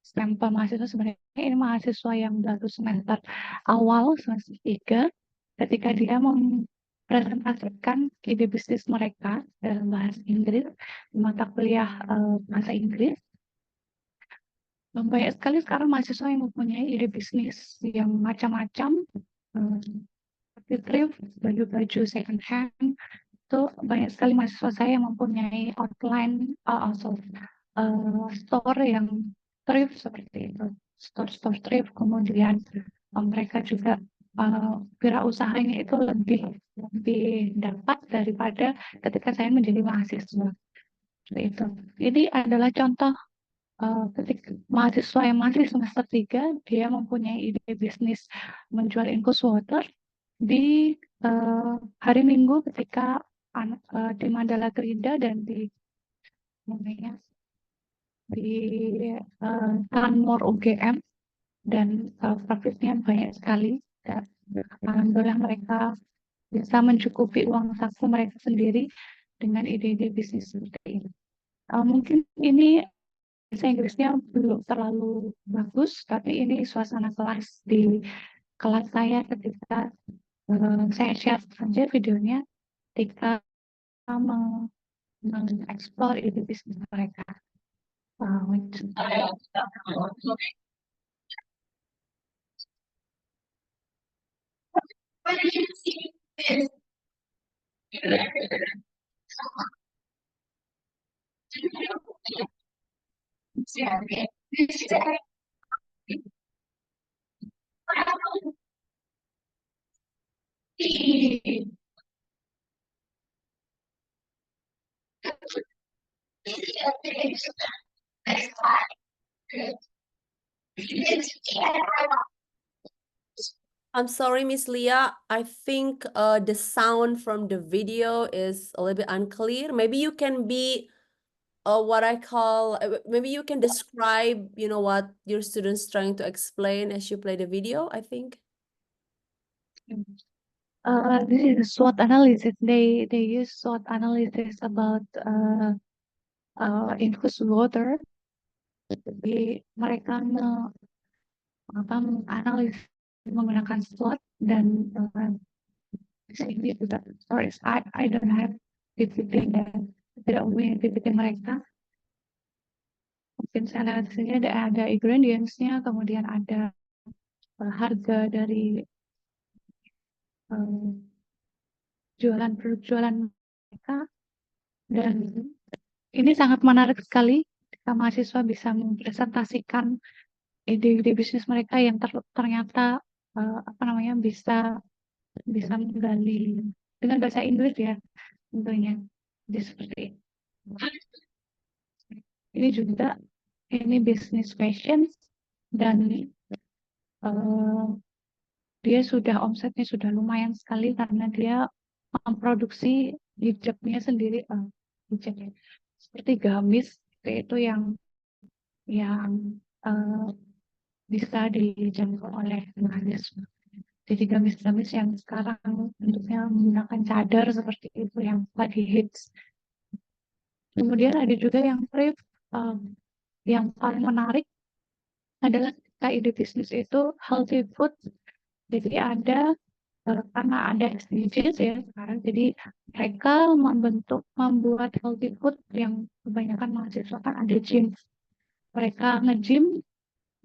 sampel mahasiswa. Sebenarnya ini mahasiswa yang baru semester awal, semester 3, ketika dia mempresentasikan ide bisnis mereka dalam bahasa Inggris, di mata kuliah bahasa Inggris. Banyak sekali sekarang mahasiswa yang mempunyai ide bisnis yang macam-macam, seperti thrift, baju-baju second hand. Itu banyak sekali mahasiswa saya yang mempunyai outline store yang thrift seperti itu, store thrift. Kemudian mereka juga wirausahanya itu lebih dapat daripada ketika saya menjadi mahasiswa. Seperti itu. Ini adalah contoh ketika mahasiswa yang masih semester 3, dia mempunyai ide bisnis menjual infus water di hari Minggu ketika di Mandala Gerida dan di Tanmor UGM, dan profitnya banyak sekali. Dan alhamdulillah mereka bisa mencukupi uang saku mereka sendiri dengan ide-ide bisnis seperti ini. Mungkin ini bahasa Inggrisnya belum terlalu bagus, tapi ini suasana kelas di kelas saya ketika saya share saja videonya ketika mengeksplor ide bisnis mereka. I'm sorry, Miss Leah. I think the sound from the video is a little bit unclear. Maybe you can be what I call, maybe you can describe, what your students trying to explain as you play the video, I think. This is a SWOT analysis. They use SWOT analysis about infus water. Jadi mereka menganalisis menggunakan SWOT dan ini juga, sorry, I don't have PPT dan tidak punya PPT mereka. Mungkin saya lihat di sini ada ingredients-nya, kemudian ada harga dari produk jualan mereka, dan ini sangat menarik sekali ketika mahasiswa bisa mempresentasikan ide-ide bisnis mereka yang ternyata bisa menggali dengan bahasa Inggris ya tentunya. Jadi seperti ini juga ini business questions dan dia omsetnya sudah lumayan sekali karena dia memproduksi hijabnya sendiri, hijab seperti gamis itu yang bisa dijangkau oleh mahasiswa. Jadi gamis-gamis yang sekarang bentuknya menggunakan cadar seperti itu yang lagi hits. Kemudian ada juga yang thrift, yang paling menarik adalah ketika ide bisnis itu healthy food. Jadi ada karena ada SDGs ya sekarang, jadi mereka membuat healthy food yang kebanyakan mahasiswa kan ada gym. Mereka nge-gym,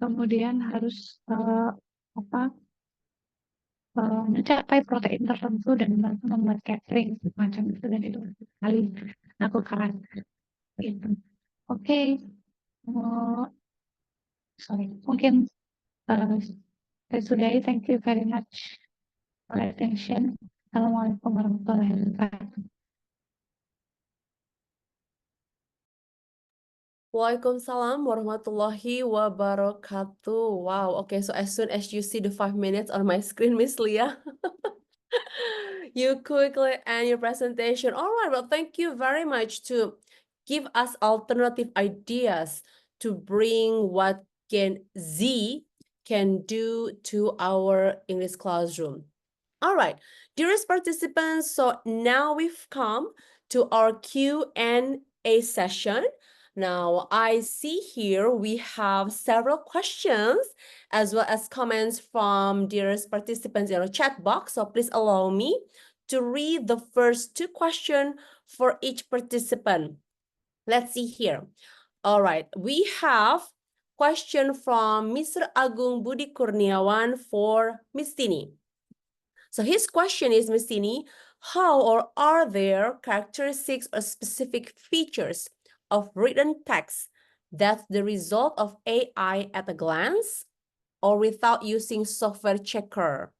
kemudian harus mencapai protein tertentu dan membuat catering macam itu, dan itu sekali aku keren gitu. Oke, sorry, mungkin sudah. Thank you very much for attention. Assalamualaikum warahmatullahi wabarakatuh. Waalaikumsalam warahmatullahi wabarakatuh. Wow, okay, so as soon as you see the 5 minutes on my screen, Miss Leah, you quickly end your presentation. All right, well, thank you very much to give us alternative ideas to bring what Gen Z can do to our English classroom. All right, dearest participants, so now we've come to our Q&A session. Now, I see here we have several questions as well as comments from dearest participants in our chat box. So please allow me to read the first 2 questions for each participant. Let's see here. All right, we have question from Mr. Agung Budi Kurniawan for Miss Tini. So his question is, Miss Tini, how or are there characteristics or specific features of written text that's the result of AI at a glance or without using software checker?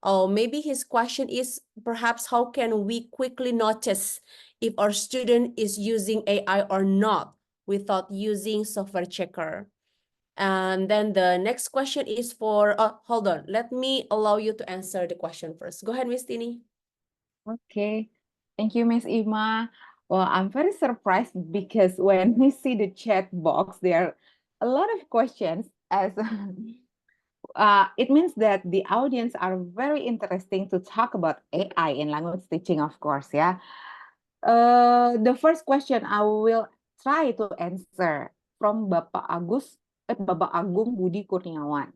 Or maybe his question is perhaps how can we quickly notice if our student is using AI or not without using software checker? And then the next question is for, hold on, let me allow you to answer the question first. Go ahead, Miss Tini. Okay, thank you, Miss Ima. Well, I'm very surprised because when we see the chat box, there are a lot of questions. As it means that the audience are very interesting to talk about AI in language teaching, of course. Yeah. The first question I will try to answer from Bapak Agung Budi Kurniawan.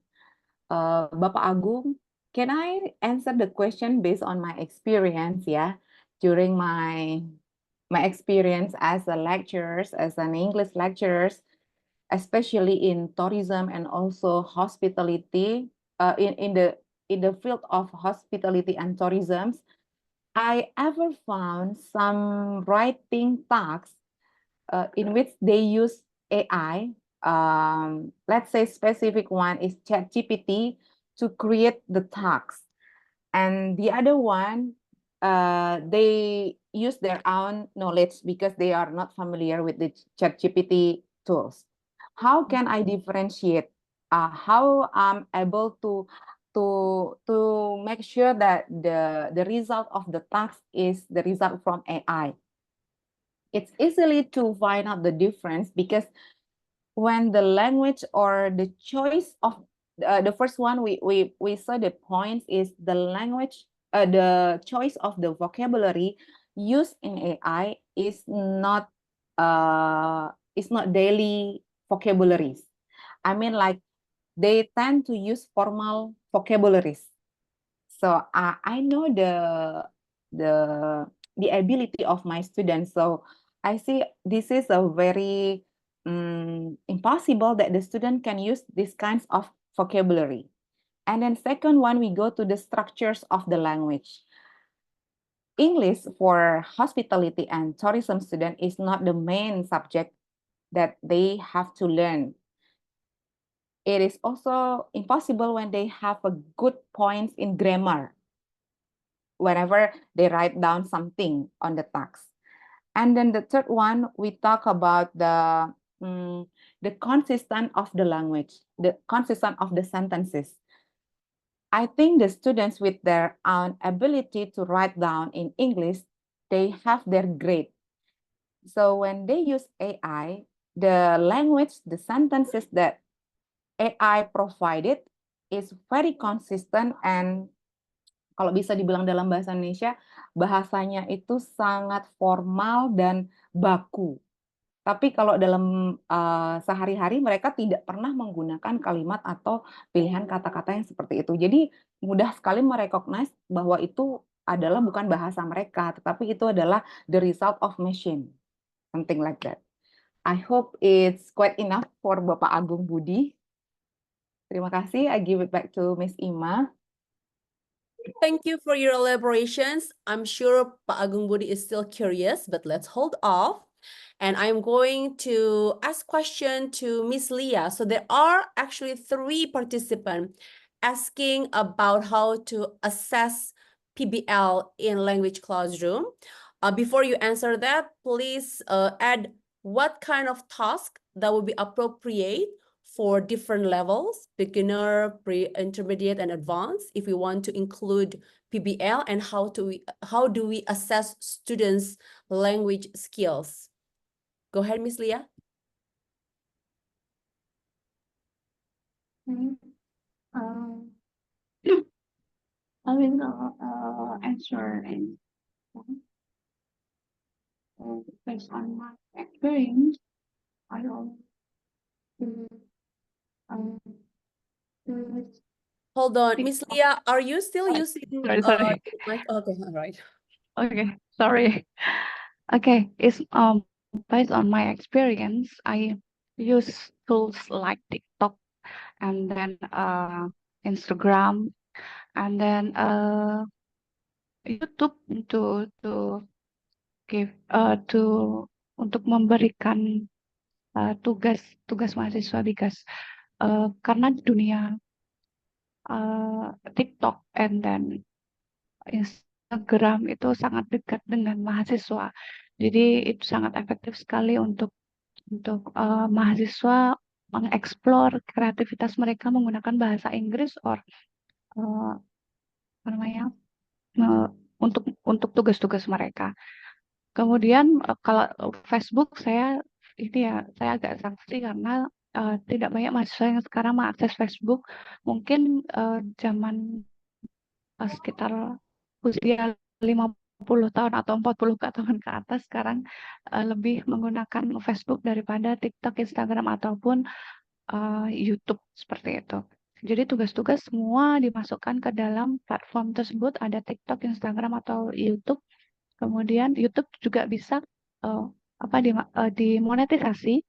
Bapak Agung, can I answer the question based on my experience, yeah, during my experience as a lecturers, as an English lecturers, especially in tourism and also hospitality, in the field of hospitality and tourism, I ever found some writing tasks in which they use AI. Let's say specific one is ChatGPT to create the tasks, and the other one they use their own knowledge because they are not familiar with the ChatGPT tools. How can I differentiate? How I'm able to make sure that the result of the task is the result from AI? It's easily to find out the difference because when the language or the choice of the first one we saw the points is the language, the choice of the vocabulary used in AI is not daily vocabularies. I mean, like they tend to use formal vocabularies. So I know the ability of my students. So I see this is a very impossible that the student can use these kinds of vocabulary. And then second one, we go to the structures of the language. English for hospitality and tourism student is not the main subject that they have to learn. It is also impossible when they have a good points in grammar whenever they write down something on the text. And then the third one, we talk about the the consistent of the language, the consistent of the sentences. I think the students with their own ability to write down in English, they have their grade. So when they use AI, the language, the sentences that AI provided is very consistent and kalau bisa dibilang dalam bahasa Indonesia, bahasanya itu sangat formal dan baku. Tapi kalau dalam sehari-hari mereka tidak pernah menggunakan kalimat atau pilihan kata-kata yang seperti itu. Jadi mudah sekali merecognize bahwa itu adalah bukan bahasa mereka, tetapi itu adalah the result of machine, something like that. I hope it's quite enough for Bapak Agung Budi. Terima kasih. I give it back to Miss Ima. Thank you for your elaborations. I'm sure Pak Agung Budi is still curious, but let's hold off. And I'm going to ask question to Miss Leah. So there are actually 3 participants asking about how to assess PBL in language classroom. Before you answer that, please add what kind of task that would be appropriate for different levels, beginner, pre-intermediate, and advanced, if we want to include PBL, and how do we assess students' language skills? Go ahead, Miss Leah. I will answer based on my experience. I don't. Hold on, Miss Leah, are you still using Sorry. mic? Okay, all right. Okay, sorry. Okay, it's based on my experience, I use tools like TikTok and then Instagram and then YouTube to give untuk memberikan tugas mahasiswa because karena dunia TikTok and then Instagram itu sangat dekat dengan mahasiswa. Jadi itu sangat efektif sekali untuk mahasiswa mengeksplor kreativitas mereka menggunakan bahasa Inggris or apa namanya untuk tugas-tugas mereka. Kemudian kalau Facebook saya agak sanksi karena tidak banyak mahasiswa yang sekarang mengakses Facebook. Mungkin zaman sekitar usia 50 tahun atau 40 tahun ke atas sekarang lebih menggunakan Facebook daripada TikTok, Instagram ataupun YouTube seperti itu. Jadi tugas-tugas semua dimasukkan ke dalam platform tersebut, ada TikTok, Instagram atau YouTube. Kemudian YouTube juga bisa dimonetisasi.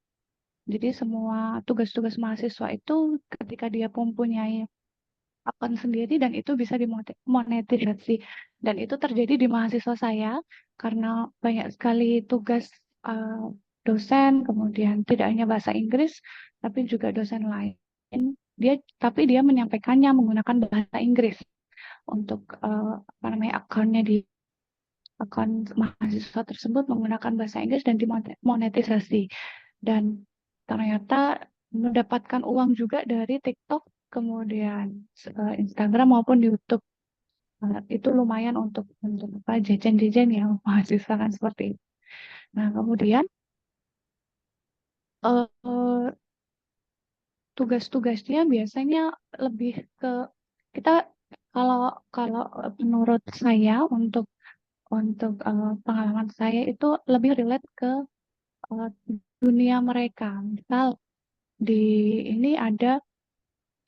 Jadi semua tugas-tugas mahasiswa itu ketika dia mempunyai akun sendiri dan itu bisa dimonetisasi. Dan itu terjadi di mahasiswa saya karena banyak sekali tugas dosen, kemudian tidak hanya bahasa Inggris, tapi juga dosen lain. Tapi dia menyampaikannya menggunakan bahasa Inggris untuk akunnya di akun mahasiswa tersebut menggunakan bahasa Inggris dan dimonetisasi. Dan ternyata mendapatkan uang juga dari TikTok, kemudian Instagram maupun YouTube. Itu lumayan untuk jajan-jajan yang mahasiswa kan seperti itu. Nah, kemudian tugas-tugasnya biasanya lebih ke kita kalau menurut saya untuk pengalaman saya itu lebih relate ke dunia mereka. Misal ini ada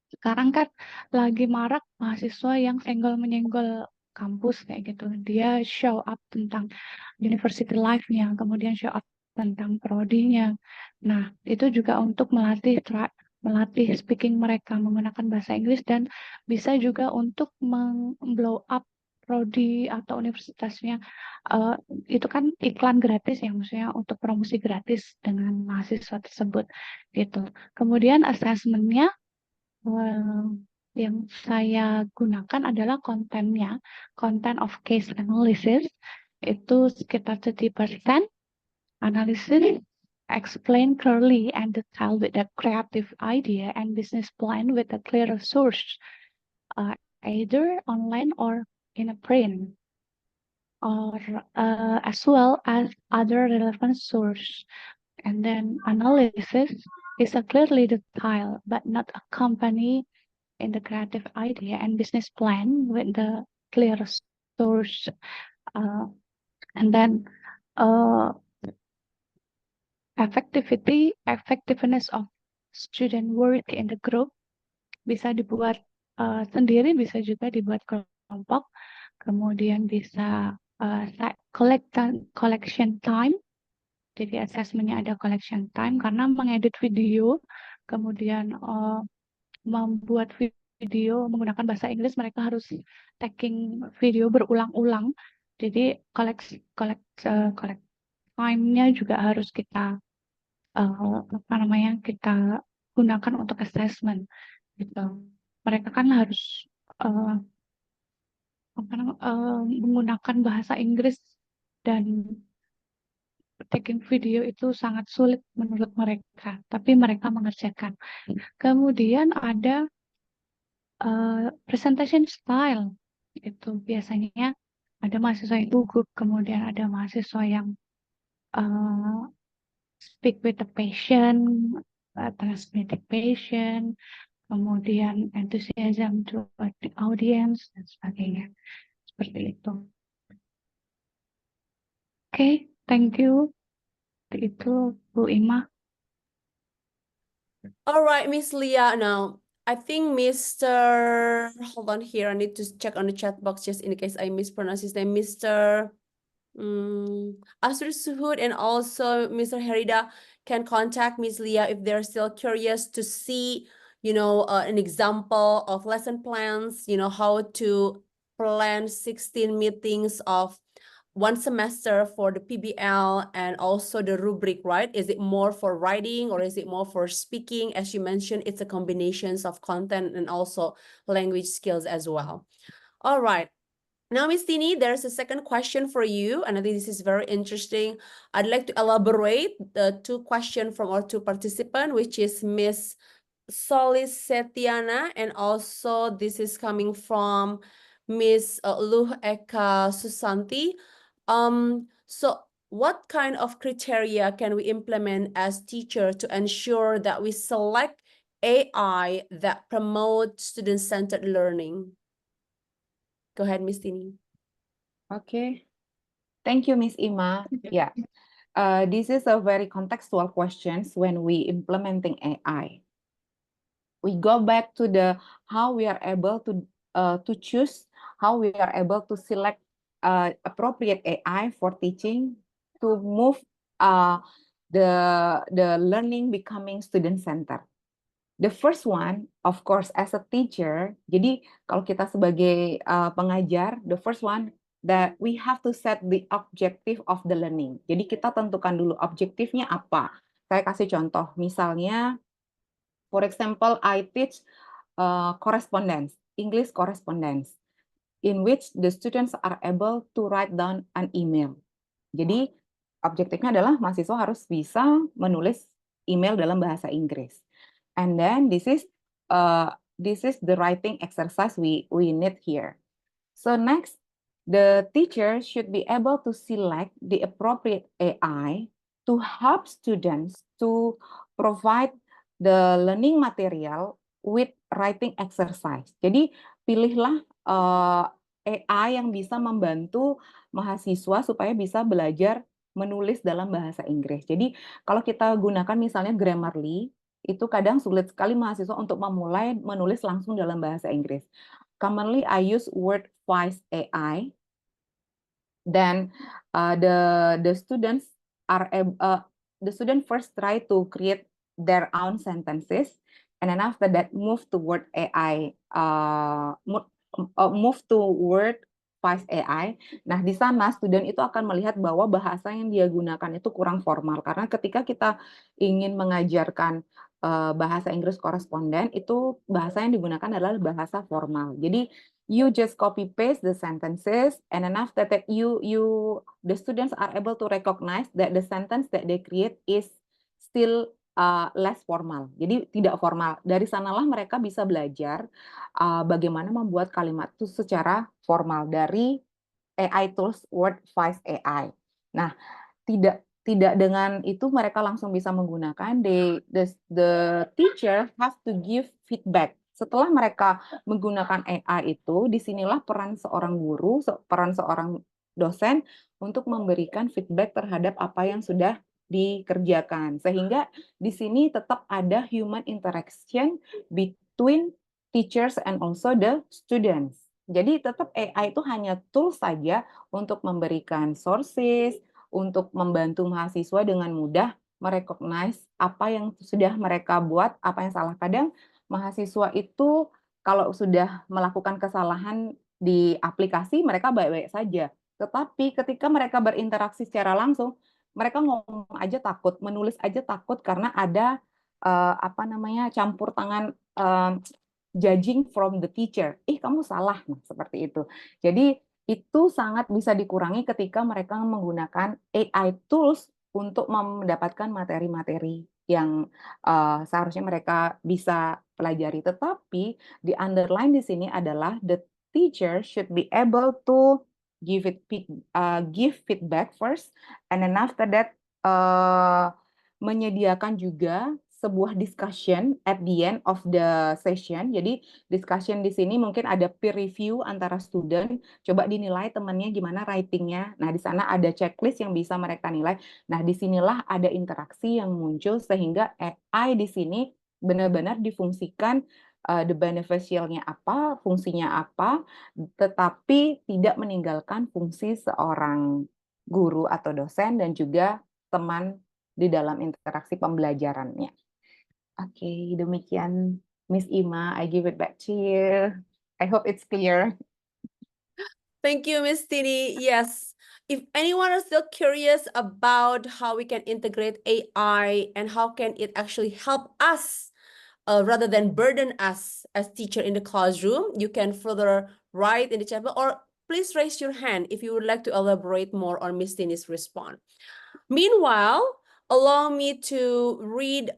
sekarang kan lagi marak mahasiswa yang senggol-menyenggol kampus kayak gitu. Dia show up tentang university life-nya, kemudian show up tentang prodinya. Nah, itu juga untuk melatih speaking mereka menggunakan bahasa Inggris dan bisa juga untuk blow up prodi atau universitasnya. Itu kan iklan gratis ya, maksudnya untuk promosi gratis dengan mahasiswa tersebut gitu. Kemudian assessment-nya yang saya gunakan adalah kontennya, content of case analysis, itu sekitar 30% analisis, explain clearly and detail with a creative idea and business plan with a clear source, either online or in a print, or as well as other relevant source. And then analysis is a clearly detailed but not accompanied in the creative idea and business plan with the clear source. And then effectiveness of student work in the group bisa dibuat sendiri, bisa juga dibuat kelompok. Kemudian bisa collection time. Jadi assessmentnya ada collection time karena mengedit video, kemudian membuat video menggunakan bahasa Inggris, mereka harus tagging video berulang-ulang. Jadi collect time-nya juga harus kita kita gunakan untuk assessment gitu. Mereka kan harus menggunakan bahasa Inggris dan tagging video itu sangat sulit menurut mereka, tapi mereka mengerjakan. Kemudian ada presentation style, itu biasanya ada mahasiswa yang gugup, kemudian ada mahasiswa yang speak with the passion, transmit the passion, kemudian enthusiasm toward the audience, dan sebagainya. Seperti itu. Oke, thank you. Itu Bu Ima. All right, Miss Leah. Now, I think Mr. Hold on here. I need to check on the chat box just in case I mispronounce his name. Mr. Asri Suhud and also Mr. Herida can contact Miss Leah if they're still curious to see, an example of lesson plans, how to plan 16 meetings of one semester for the PBL and also the rubric, right? Is it more for writing or is it more for speaking? As you mentioned, it's a combination of content and also language skills as well. All right. Now, Miss Tini, there's a second question for you, and I think this is very interesting. I'd like to elaborate the two questions from our two participants, which is Miss Solis Setiana, and also this is coming from Miss Luh Eka Susanti. So what kind of criteria can we implement as teacher to ensure that we select AI that promote student-centered learning? Go ahead, Miss Tini. Okay. Thank you, Miss Ima. Yeah. This is a very contextual questions when we implementing AI. We go back to the how we are able to choose, how we are able to select appropriate AI for teaching to move the learning becoming student-centered. The first one, of course, as a teacher, jadi kalau kita sebagai pengajar, the first one that we have to set the objective of the learning. Jadi kita tentukan dulu objektifnya apa. Saya kasih contoh, misalnya, for example, I teach correspondence, English correspondence, in which the students are able to write down an email. Jadi objektifnya adalah mahasiswa harus bisa menulis email dalam bahasa Inggris. And then this is the writing exercise we need here. So next, the teacher should be able to select the appropriate AI to help students to provide the learning material with writing exercise. Jadi pilihlah AI yang bisa membantu mahasiswa supaya bisa belajar menulis dalam bahasa Inggris. Jadi kalau kita gunakan misalnya Grammarly, itu kadang sulit sekali mahasiswa untuk memulai menulis langsung dalam bahasa Inggris. Commonly, I use Wordwise AI. Then the students first try to create their own sentences, and then after that move to Word AI, move to Wordwise AI. Nah, di sana student itu akan melihat bahwa bahasa yang dia gunakan itu kurang formal, karena ketika kita ingin mengajarkan bahasa Inggris koresponden, itu bahasa yang digunakan adalah bahasa formal. Jadi you just copy paste the sentences, and then after that the students are able to recognize that the sentence that they create is still less formal. Jadi tidak formal. Dari sanalah mereka bisa belajar bagaimana membuat kalimat itu secara formal dari AI tools Wordwise AI. Nah, tidak dengan itu mereka langsung bisa menggunakan. The teacher have to give feedback. Setelah mereka menggunakan AI itu, disinilah peran seorang guru, peran seorang dosen untuk memberikan feedback terhadap apa yang sudah dikerjakan. Sehingga di sini tetap ada human interaction between teachers and also the students. Jadi tetap AI itu hanya tool saja untuk memberikan sources, untuk membantu mahasiswa dengan mudah merecognize apa yang sudah mereka buat, apa yang salah. Kadang mahasiswa itu kalau sudah melakukan kesalahan di aplikasi, mereka baik-baik saja. Tetapi ketika mereka berinteraksi secara langsung, mereka ngomong aja takut, menulis aja takut karena ada campur tangan judging from the teacher. Kamu salah, nah, seperti itu. Jadi itu sangat bisa dikurangi ketika mereka menggunakan AI tools untuk mendapatkan materi-materi yang seharusnya mereka bisa pelajari. Tetapi di underline di sini adalah the teacher should be able to give feedback first, and then after that menyediakan juga sebuah discussion at the end of the session. Jadi discussion di sini mungkin ada peer review antara student, coba dinilai temannya gimana writing-nya. Nah, di sana ada checklist yang bisa mereka nilai. Nah, disinilah ada interaksi yang muncul sehingga AI di sini benar-benar difungsikan the beneficial-nya apa, fungsinya apa, tetapi tidak meninggalkan fungsi seorang guru atau dosen dan juga teman di dalam interaksi pembelajarannya. Oke, demikian Miss Ima, I give it back to you. I hope it's clear. Thank you, Miss Tini. Yes. If anyone is still curious about how we can integrate AI and how can it actually help us rather than burden us as teacher in the classroom, you can further write in the chat or please raise your hand if you would like to elaborate more on Miss Tini's response. Meanwhile, allow me to read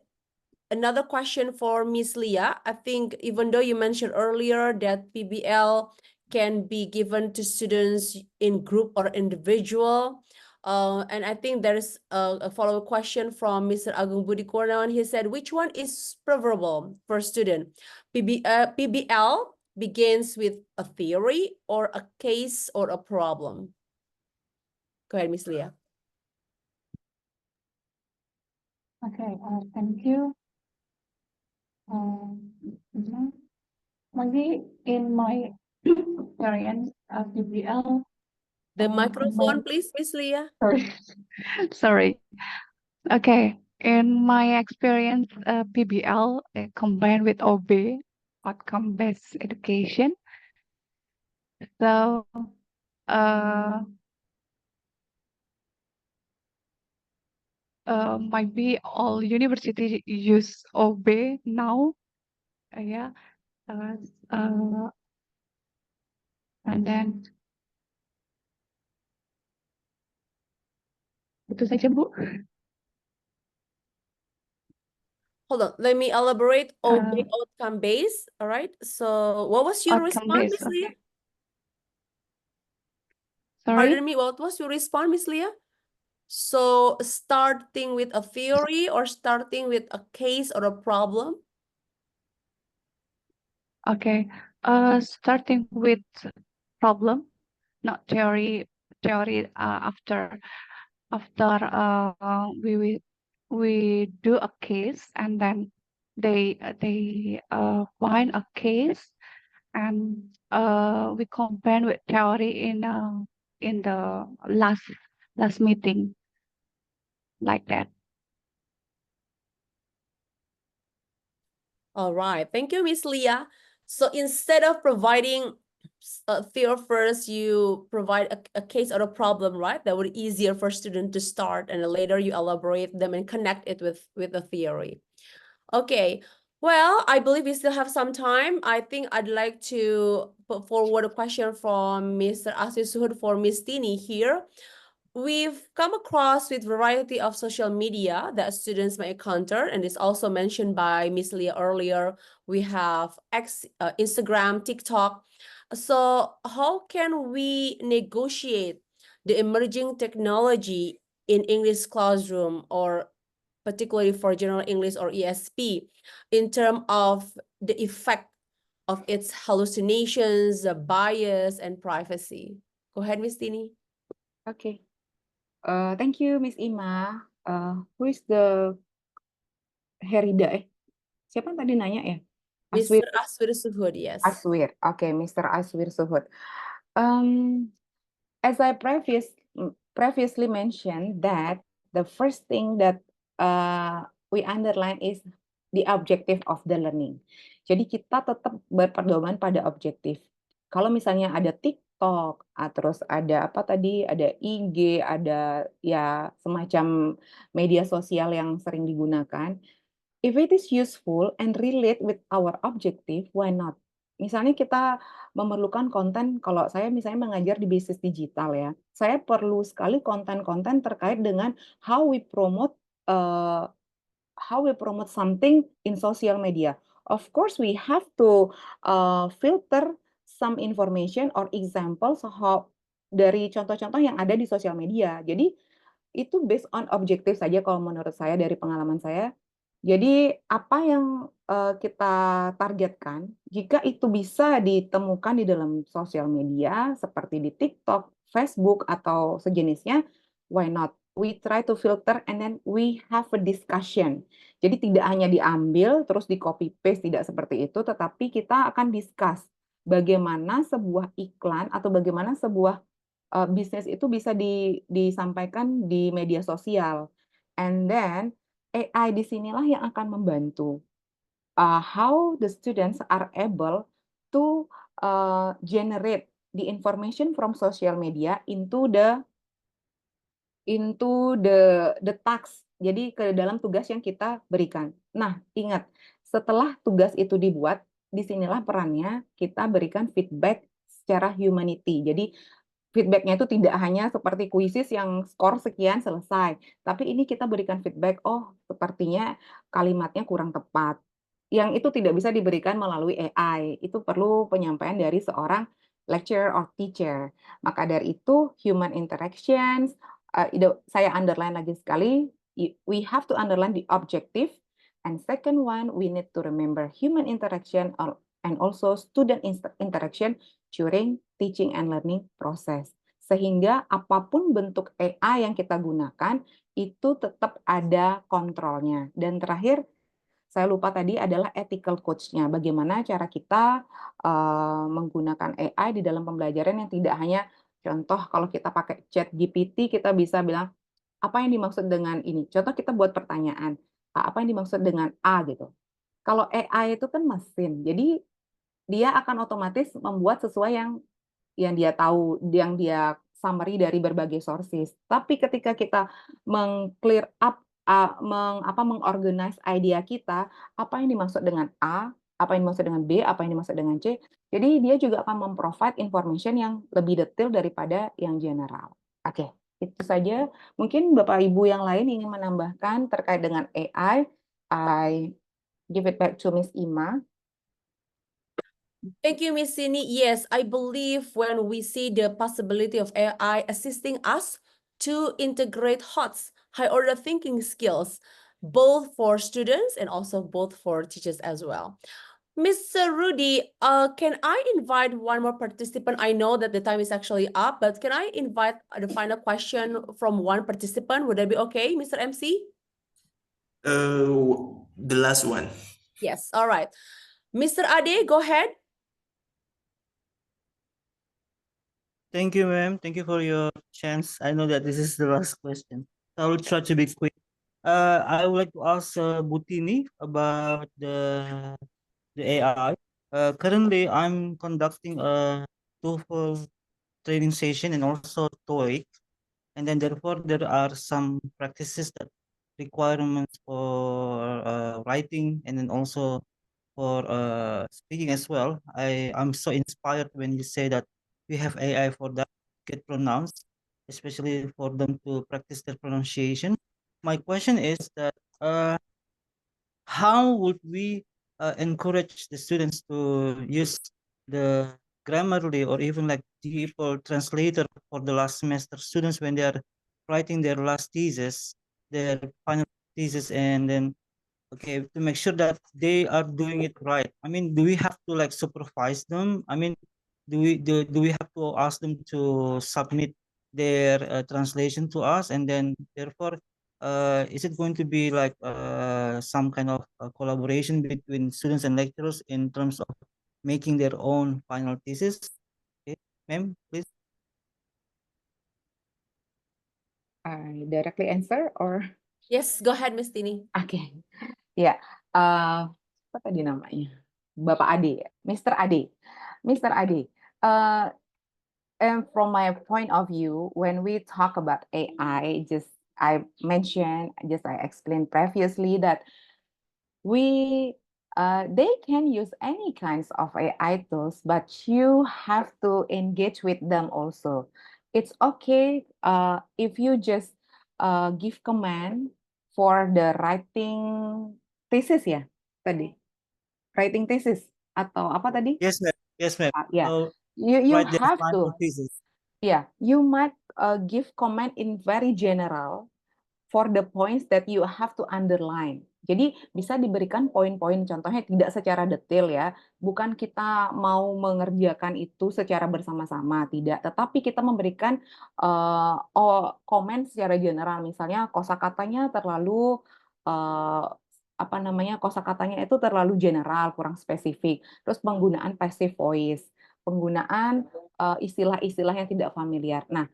another question for Miss Leah. I think even though you mentioned earlier that PBL can be given to students in group or individual, and I think there is a follow-up question from Mr. Agung Budi Kurniawan. He said, which one is preferable for student? PBL begins with a theory or a case or a problem? Go ahead, Miss Leah. Okay, thank you. Maybe in my experience of PBL. The microphone, please, Miss Leah. Sorry. Okay, in my experience, PBL combined with OB, outcome-based education. So, might be all universities use OB now, yeah. And then itu saja, Bu. Hold on, let me elaborate. OB outcome based. All right. So what was your response, Miss Leah? Sorry. Pardon me, what was your response, Miss Leah? So starting with a theory or starting with a case or a problem? Okay. Starting with problem, not theory. Theory after we do a case, and then they find a case, and we compare with theory in the last meeting, like that. All right, thank you, Miss Leah. So instead of providing a theory first, you provide a case or a problem, right? That would be easier for student to start, and then later you elaborate them and connect it with the theory. Okay, well, I believe we still have some time. I think I'd like to put forward a question from Mr. Asri Suhud for Miss Tini here. we've come across with variety of social media that students may encounter, and it's also mentioned by Miss Leah earlier. We have Instagram, TikTok. So how can we negotiate the emerging technology in English classroom, or particularly for general English or ESP, in terms of the effect of its hallucinations, bias, and privacy? Go ahead, Miss Tini. Okay. Thank you, Miss Ima. Who is the Herida? Siapa yang tadi nanya ya? Mr. Aswir Suhud, yes. Aswir. Okay, Mr. Aswir Suhud. As I previously mentioned that the first thing that we underline is the objective of the learning. Jadi kita tetap berpedoman pada objektif. Kalau misalnya ada TikTok, terus ada apa tadi, ada IG, ada ya semacam media sosial yang sering digunakan, if it is useful and relate with our objective, why not? Misalnya kita memerlukan konten, kalau saya misalnya mengajar di bisnis digital ya, saya perlu sekali konten-konten terkait dengan how we promote something in social media. Of course, we have to filter some information or examples dari contoh-contoh yang ada di sosial media. Jadi itu based on objektif saja kalau menurut saya dari pengalaman saya. Jadi apa yang kita targetkan, jika itu bisa ditemukan di dalam sosial media seperti di TikTok, Facebook, atau sejenisnya, why not? We try to filter and then we have a discussion. Jadi tidak hanya diambil terus di copy paste, tidak seperti itu, tetapi kita akan discuss bagaimana sebuah iklan atau bagaimana sebuah bisnis itu bisa disampaikan di media sosial. And then AI di sinilah yang akan membantu how the students are able to generate the information from social media into the task. Jadi ke dalam tugas yang kita berikan. Nah, ingat, setelah tugas itu dibuat, disinilah perannya kita berikan feedback secara humanity. Jadi feedbacknya itu tidak hanya seperti kuisis yang skor sekian selesai, tapi ini kita berikan feedback, oh sepertinya kalimatnya kurang tepat. Yang itu tidak bisa diberikan melalui AI, itu perlu penyampaian dari seorang lecturer or teacher. Maka dari itu human interactions, saya underline lagi sekali, we have to underline the objective, and second one, we need to remember human interaction and also student interaction during teaching and learning process. Sehingga apapun bentuk AI yang kita gunakan, itu tetap ada kontrolnya. Dan terakhir, saya lupa tadi adalah ethical coach-nya. Bagaimana cara kita menggunakan AI di dalam pembelajaran yang tidak hanya, contoh kalau kita pakai chat GPT, kita bisa bilang, apa yang dimaksud dengan ini? Contoh kita buat pertanyaan, apa yang dimaksud dengan A gitu. Kalau AI itu kan mesin, jadi dia akan otomatis membuat sesuai yang dia tahu, yang dia summary dari berbagai sources. Tapi ketika kita meng-clear up, mengorganize idea kita, apa yang dimaksud dengan A, apa yang dimaksud dengan B, apa yang dimaksud dengan C, jadi dia juga akan memprovide information yang lebih detail daripada yang general. Oke, itu saja. Mungkin Bapak Ibu yang lain ingin menambahkan terkait dengan AI, I give it back to Miss Ima. Thank you, Miss Sini. Yes, I believe when we see the possibility of AI assisting us to integrate HOTS, high order thinking skills, both for students and also both for teachers as well. Mr. Rudy, can I invite one more participant? I know that the time is actually up, but can I invite the final question from one participant? Would that be okay, Mr. MC? The last one. Yes, all right. Mr. Ade, go ahead. Thank you, ma'am. Thank you for your chance. I know that this is the last question. I will try to be quick. I would like to ask Butini about the AI. Currently, I'm conducting a TOEFL training session and also TOEIC, and then therefore there are some practices that requirements for writing and then also for speaking as well. I'm so inspired when you say that we have AI for that get pronounced. especially for them to practice their pronunciation. My question is that how would we encourage the students to use the Grammarly or even like DeepL translator for the last semester students when they are writing their last thesis, their final thesis, and then okay, to make sure that they are doing it right. I mean, do we have to like supervise them? I mean, do we have to ask them to submit their translation to us, and then therefore, is it going to be like some kind of collaboration between students and lecturers in terms of making their own final thesis? Okay, ma'am, please. I directly answer or Yes, go ahead, Miss Tini. oke. Ya, apa tadi namanya? Bapak Ade, ya? Mr. Ade. Mr. Ade, and from my point of view, when we talk about AI, I explained previously that they can use any kinds of AI tools, but you have to engage with them also. It's okay if you just give command for the writing thesis ya tadi, writing thesis atau apa tadi? Yes, ma'am. Yes, ma'am. Yeah, So you write their have final to. thesis. Yeah, you might give comment in very general for the points that you have to underline. Jadi bisa diberikan poin-poin contohnya tidak secara detail ya. Bukan kita mau mengerjakan itu secara bersama-sama, tidak. Tetapi kita memberikan komen secara general. Misalnya kosakatanya terlalu kosakatanya itu terlalu general, kurang spesifik. Terus penggunaan passive voice, penggunaan istilah-istilah yang tidak familiar. Nah,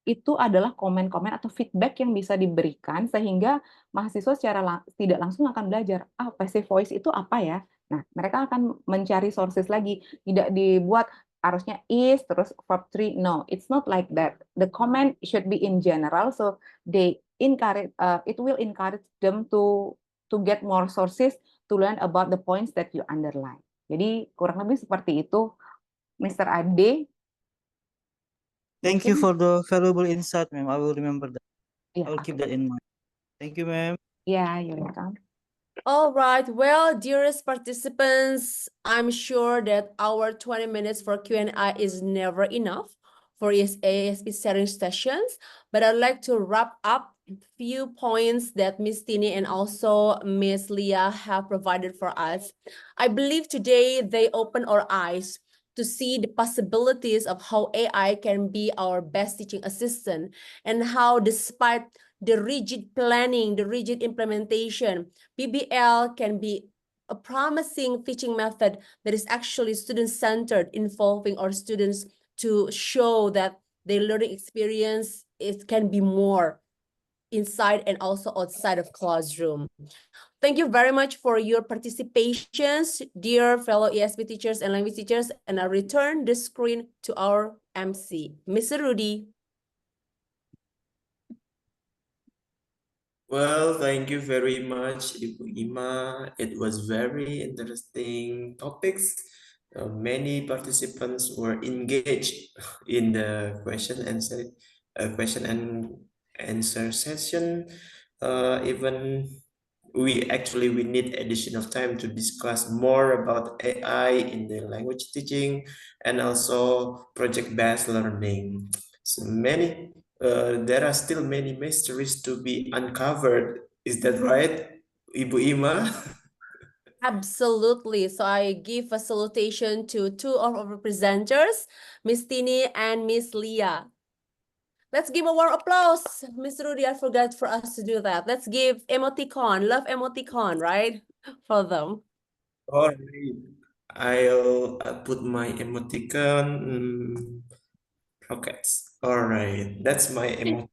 itu adalah komen-komen atau feedback yang bisa diberikan sehingga mahasiswa secara tidak langsung akan belajar, passive voice itu apa ya? Nah, mereka akan mencari sources lagi, tidak dibuat harusnya is terus verb 3. No, it's not like that. The comment should be in general, so it will encourage them to get more sources to learn about the points that you underline. Jadi kurang lebih seperti itu, Mr. Ade. Thank you for the valuable insight, ma'am. I will remember that. Yeah, I will keep that in mind. Thank you, ma'am. Yeah, you're welcome. All right. Well, dearest participants, I'm sure that our 20 minutes for Q&A is never enough for ASP sharing sessions, but I'd like to wrap up a few points that Miss Tini and also Miss Leah have provided for us. I believe today they open our eyes to see the possibilities of how AI can be our best teaching assistant and how despite the rigid planning, the rigid implementation, PBL can be a promising teaching method that is actually student-centered, involving our students to show that their learning experience can be more inside and also outside of classroom. Thank you very much for your participations, dear fellow ESP teachers and language teachers, and I return the screen to our MC, Mr. Rudy. Well, thank you very much, Ibu Ima. It was very interesting topics. Many participants were engaged in the question and answer session. Even we need additional time to discuss more about AI in the language teaching and also project-based learning. So there are still many mysteries to be uncovered. Is that right, Ibu Ima? Absolutely. So I give a salutation to two of our presenters, Miss Tini and Miss Leah. Let's give a warm applause. Miss Rudy, I forgot for us to do that. Let's give emoticon, love emoticon, right? For them. All right. I'll put my emoticon. Rockets. All right. That's my emoticon.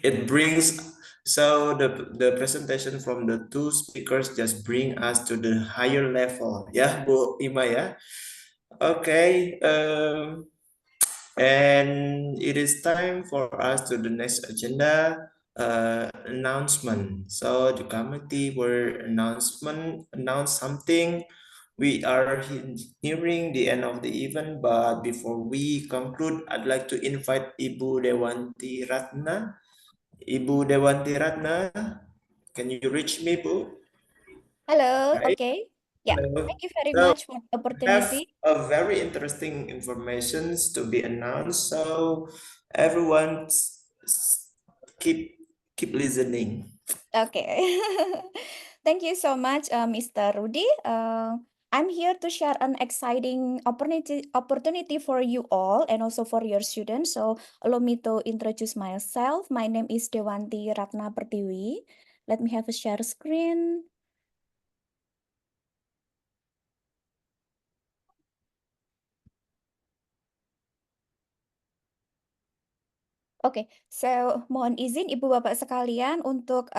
It brings, so the presentation from the two speakers just bring us to the higher level. Yeah, Bu Ima ya. Okay. And it is time for us to the next agenda announcement. So the committee will announce something We are nearing the end of the event, but before we conclude, I'd like to invite Ibu Dewanti Ratna. Ibu Dewanti Ratna, can you reach me, Bu? Hello, Right. okay. Yeah, Hello. thank you very So much for the have opportunity. a very interesting informations to be announced. So everyone keep listening. Okay. Thank you so much, Mr. Rudy. I'm here to share an exciting opportunity for you all and also for your students. So allow me to introduce myself. My name is Dewanti Ratna Pertiwi. Let me have a share screen. Oke, so mohon izin Ibu Bapak sekalian untuk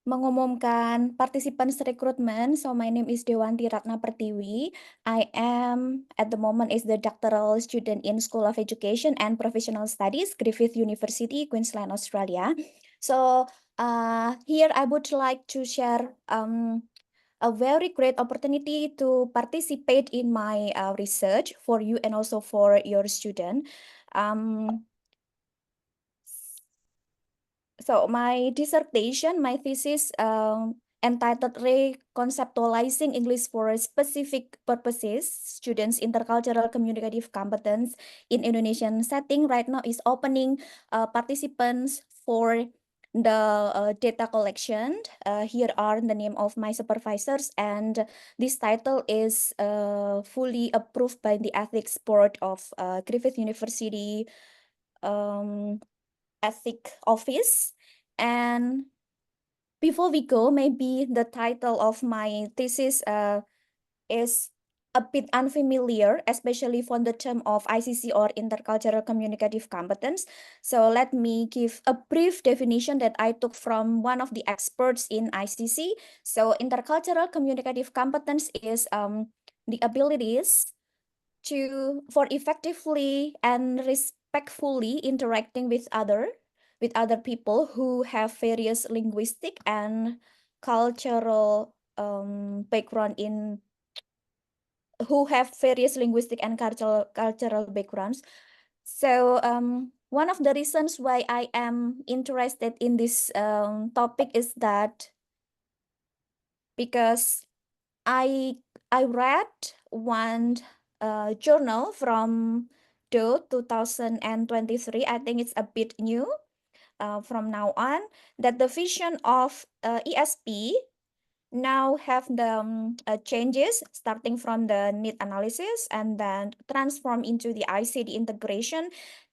mengumumkan participants recruitment. So my name is Dewanti Ratna Pertiwi. I am at the moment is the doctoral student in School of Education and Professional Studies, Griffith University, Queensland, Australia. So here I would like to share a very great opportunity to participate in my research for you and also for your student. So my dissertation, my thesis entitled Reconceptualizing English for Specific Purposes, Students' Intercultural Communicative Competence in Indonesian Setting right now is opening participants for the data collection. Here are the name of my supervisors, and this title is fully approved by the Ethics Board of Griffith University Ethic Office. And before we go, maybe the title of my thesis is a bit unfamiliar, especially for the term of ICC or intercultural communicative competence. So let me give a brief definition that I took from one of the experts in ICC. So intercultural communicative competence is the abilities for effectively and respectfully interacting with other people who have various linguistic and cultural background in who have various linguistic and cultural backgrounds. So one of the reasons why I am interested in this topic is that because I read one journal from the 2023. I think it's a bit new from now on, that the vision of ESP now have the changes starting from the need analysis and then transform into the ICD integration,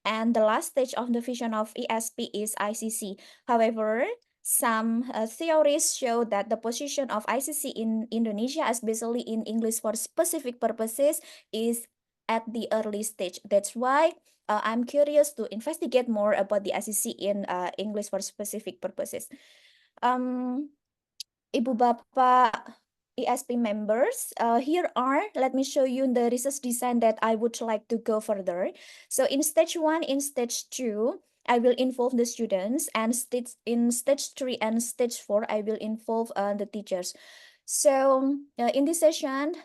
and the last stage of the vision of ESP is ICC. However, some theories show that the position of ICC in Indonesia, especially in English for specific purposes, is at the early stage. That's why I'm curious to investigate more about the ICC in English for specific purposes. Ibu Bapak ESP members, here are, let me show you the research design that I would like to go further. So in stage 1, in stage 2, I will involve the students, and in stage 3 and stage 4, I will involve the teachers. So in this session,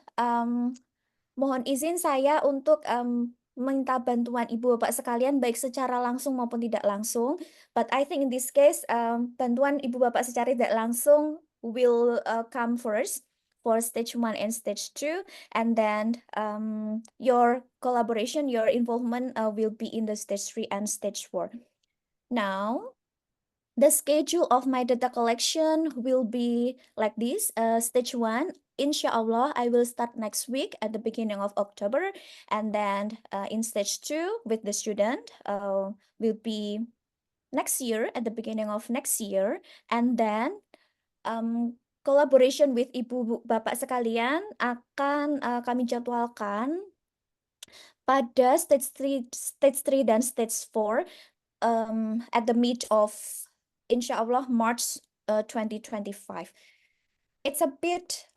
mohon izin saya untuk minta bantuan Ibu Bapak sekalian, baik secara langsung maupun tidak langsung. But I think in this case, bantuan Ibu Bapak secara tidak langsung will come first for stage 1 and stage 2, and then your collaboration, your involvement will be in the stage 3 and stage 4. Now, the schedule of my data collection will be like this. Stage 1, inshallah, I will start next week at the beginning of October. And then in stage 2 with the student will be next year, at the beginning of next year. And then collaboration with Ibu Bapak sekalian akan kami jadwalkan pada stage 3 dan stage 4 at the mid of inshallah March 2025. It's a bit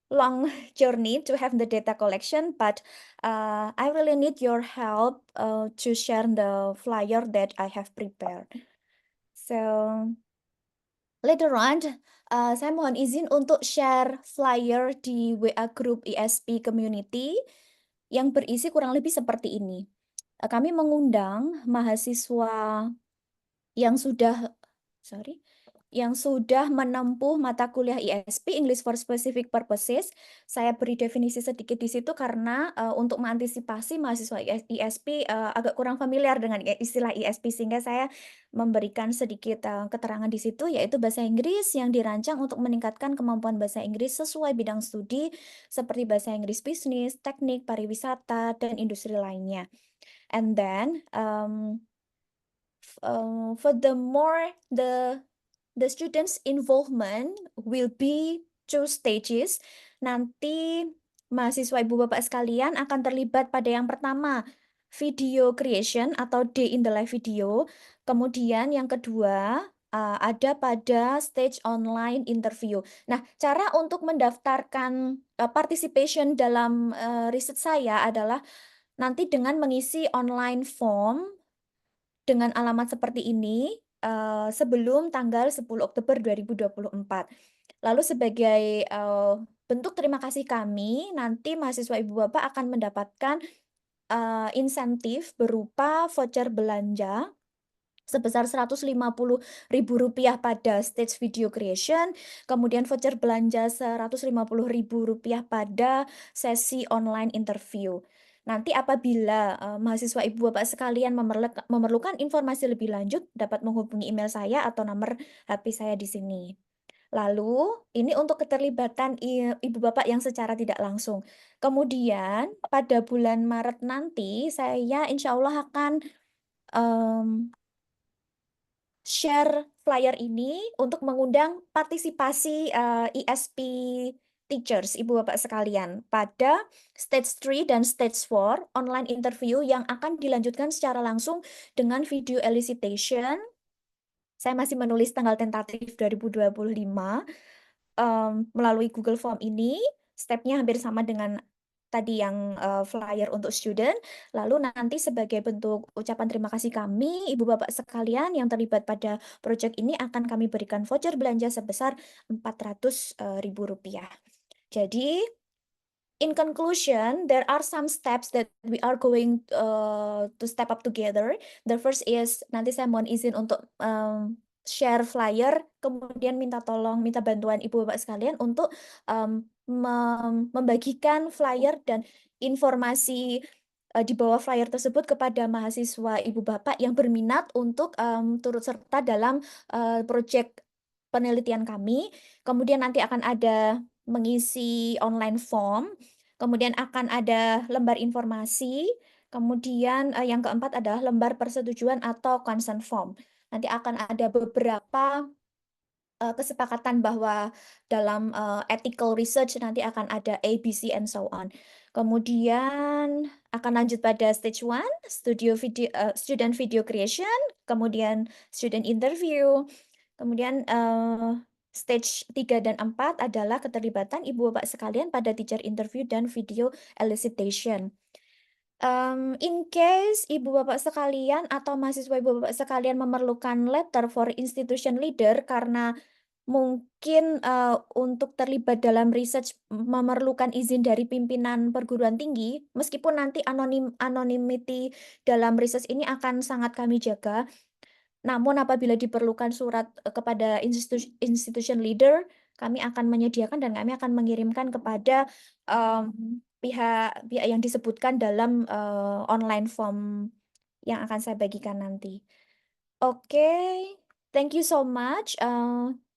long journey to have the data collection, but I really need your help to share the flyer that I have prepared. So later on, Saya mohon izin untuk share flyer di WA Group ISP Community yang berisi kurang lebih seperti ini. Kami mengundang mahasiswa yang sudah menempuh mata kuliah ISP, English for Specific Purposes. Saya beri definisi sedikit di situ karena untuk mengantisipasi mahasiswa ISP agak kurang familiar dengan istilah ISP, sehingga saya memberikan sedikit keterangan di situ, yaitu bahasa Inggris yang dirancang untuk meningkatkan kemampuan bahasa Inggris sesuai bidang studi seperti bahasa Inggris bisnis, teknik, pariwisata, dan industri lainnya. And then, furthermore, the students' involvement will be 2 stages. Nanti mahasiswa ibu bapak sekalian akan terlibat pada yang pertama, video creation atau day in the life video. Kemudian yang kedua, ada pada stage online interview. Nah, cara untuk mendaftarkan participation dalam riset saya adalah nanti dengan mengisi online form dengan alamat seperti ini sebelum tanggal 10 Oktober 2024. Lalu sebagai bentuk terima kasih kami, nanti mahasiswa ibu bapak akan mendapatkan insentif berupa voucher belanja sebesar Rp150.000 pada stage video creation, kemudian voucher belanja Rp150.000 pada sesi online interview. Nanti apabila mahasiswa ibu bapak sekalian memerlukan informasi lebih lanjut, dapat menghubungi email saya atau nomor HP saya di sini. Lalu, ini untuk keterlibatan ibu bapak yang secara tidak langsung. Kemudian, pada bulan Maret nanti, saya insya Allah akan share flyer ini untuk mengundang partisipasi ISP teachers, ibu bapak sekalian, pada stage 3 dan stage 4 online interview yang akan dilanjutkan secara langsung dengan video elicitation. Saya masih menulis tanggal tentatif 2025 melalui Google Form ini. Stepnya hampir sama dengan tadi yang flyer untuk student. Lalu nanti sebagai bentuk ucapan terima kasih kami, ibu bapak sekalian yang terlibat pada proyek ini akan kami berikan voucher belanja sebesar Rp400.000. Jadi, in conclusion, there are some steps that we are going to step up together. The first is, nanti saya mohon izin untuk share flyer, kemudian minta bantuan ibu bapak sekalian untuk membagikan flyer dan informasi di bawah flyer tersebut kepada mahasiswa ibu bapak yang berminat untuk turut serta dalam proyek penelitian kami. Kemudian nanti akan ada mengisi online form, kemudian akan ada lembar informasi, kemudian yang keempat adalah lembar persetujuan atau consent form. Nanti akan ada beberapa kesepakatan bahwa dalam ethical research nanti akan ada A, B, C, and so on. Kemudian akan lanjut pada stage 1, student video creation, kemudian student interview, kemudian stage 3 dan 4 adalah keterlibatan ibu bapak sekalian pada teacher interview dan video elicitation. In case ibu bapak sekalian atau mahasiswa ibu bapak sekalian memerlukan letter for institution leader karena mungkin untuk terlibat dalam research memerlukan izin dari pimpinan perguruan tinggi, meskipun nanti anonymity dalam research ini akan sangat kami jaga. Namun apabila diperlukan surat kepada institution leader, kami akan menyediakan dan kami akan mengirimkan kepada pihak yang disebutkan dalam online form yang akan saya bagikan nanti. Oke, thank you so much.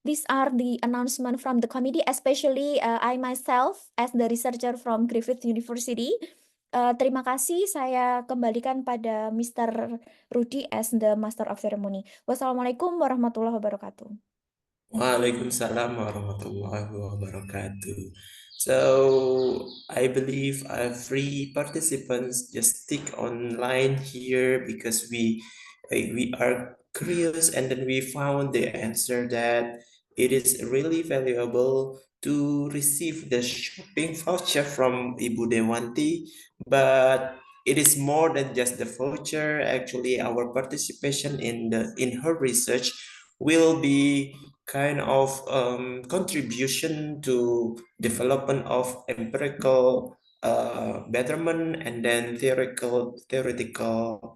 These are the announcement from the committee, especially I myself as the researcher from Griffith University. Terima kasih, saya kembalikan pada Mr. Rudy as the Master of Ceremony. Wassalamualaikum warahmatullahi wabarakatuh. Waalaikumsalam warahmatullahi wabarakatuh. So I believe 3 participants just stick online here because we are curious, and then we found the answer that it is really valuable to receive the shopping voucher from Ibu Dewanti, but it is more than just the voucher. Actually, our participation in her research will be kind of contribution to development of empirical betterment and then theoretical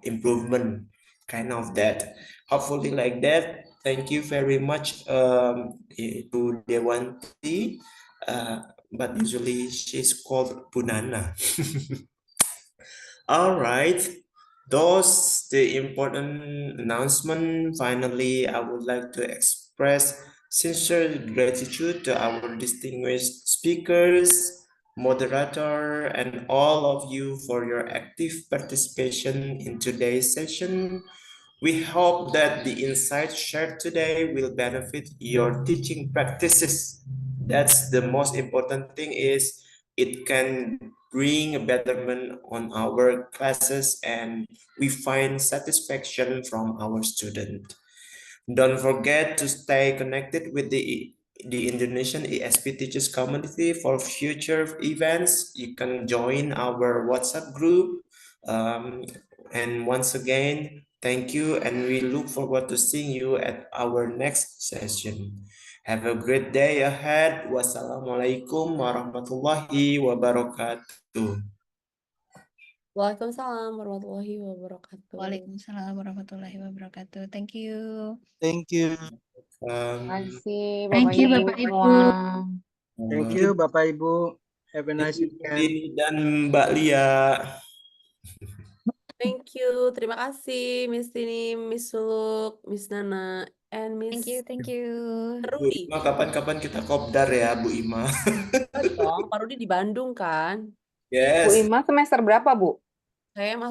improvement, kind of that. Hopefully like that. Thank you very much to Dewanti, but usually she's called Punana. All right, those the important announcement. Finally, I would like to express sincere gratitude to our distinguished speakers, moderator, and all of you for your active participation in today's session. We hope that the insights shared today will benefit your teaching practices. That's the most important thing, is it can bring a betterment on our classes and we find satisfaction from our student. Don't forget to stay connected with the Indonesian ESP teachers community for future events. You can join our WhatsApp group. And once again, thank you, and we look forward to seeing you at our next session. Have a great day ahead. Wassalamualaikum warahmatullahi wabarakatuh. Waalaikumsalam warahmatullahi wabarakatuh. Waalaikumsalam warahmatullahi wabarakatuh. Thank you. Thank you. Terima kasih Thank Bapak you, Ibu Bapak Ibu. semua. Thank you, Bapak Ibu. Have a nice weekend. Dan Mbak Lia. Thank you. Terima kasih Miss Tini, Miss Suluk, Miss Nana, and Miss Thank you. Bu Rudi. Ima, kapan-kapan kita kopdar ya, Bu Ima. Oh, dong, Pak Rudi di Bandung kan? Bu Yes. Ima semester berapa, Bu? Saya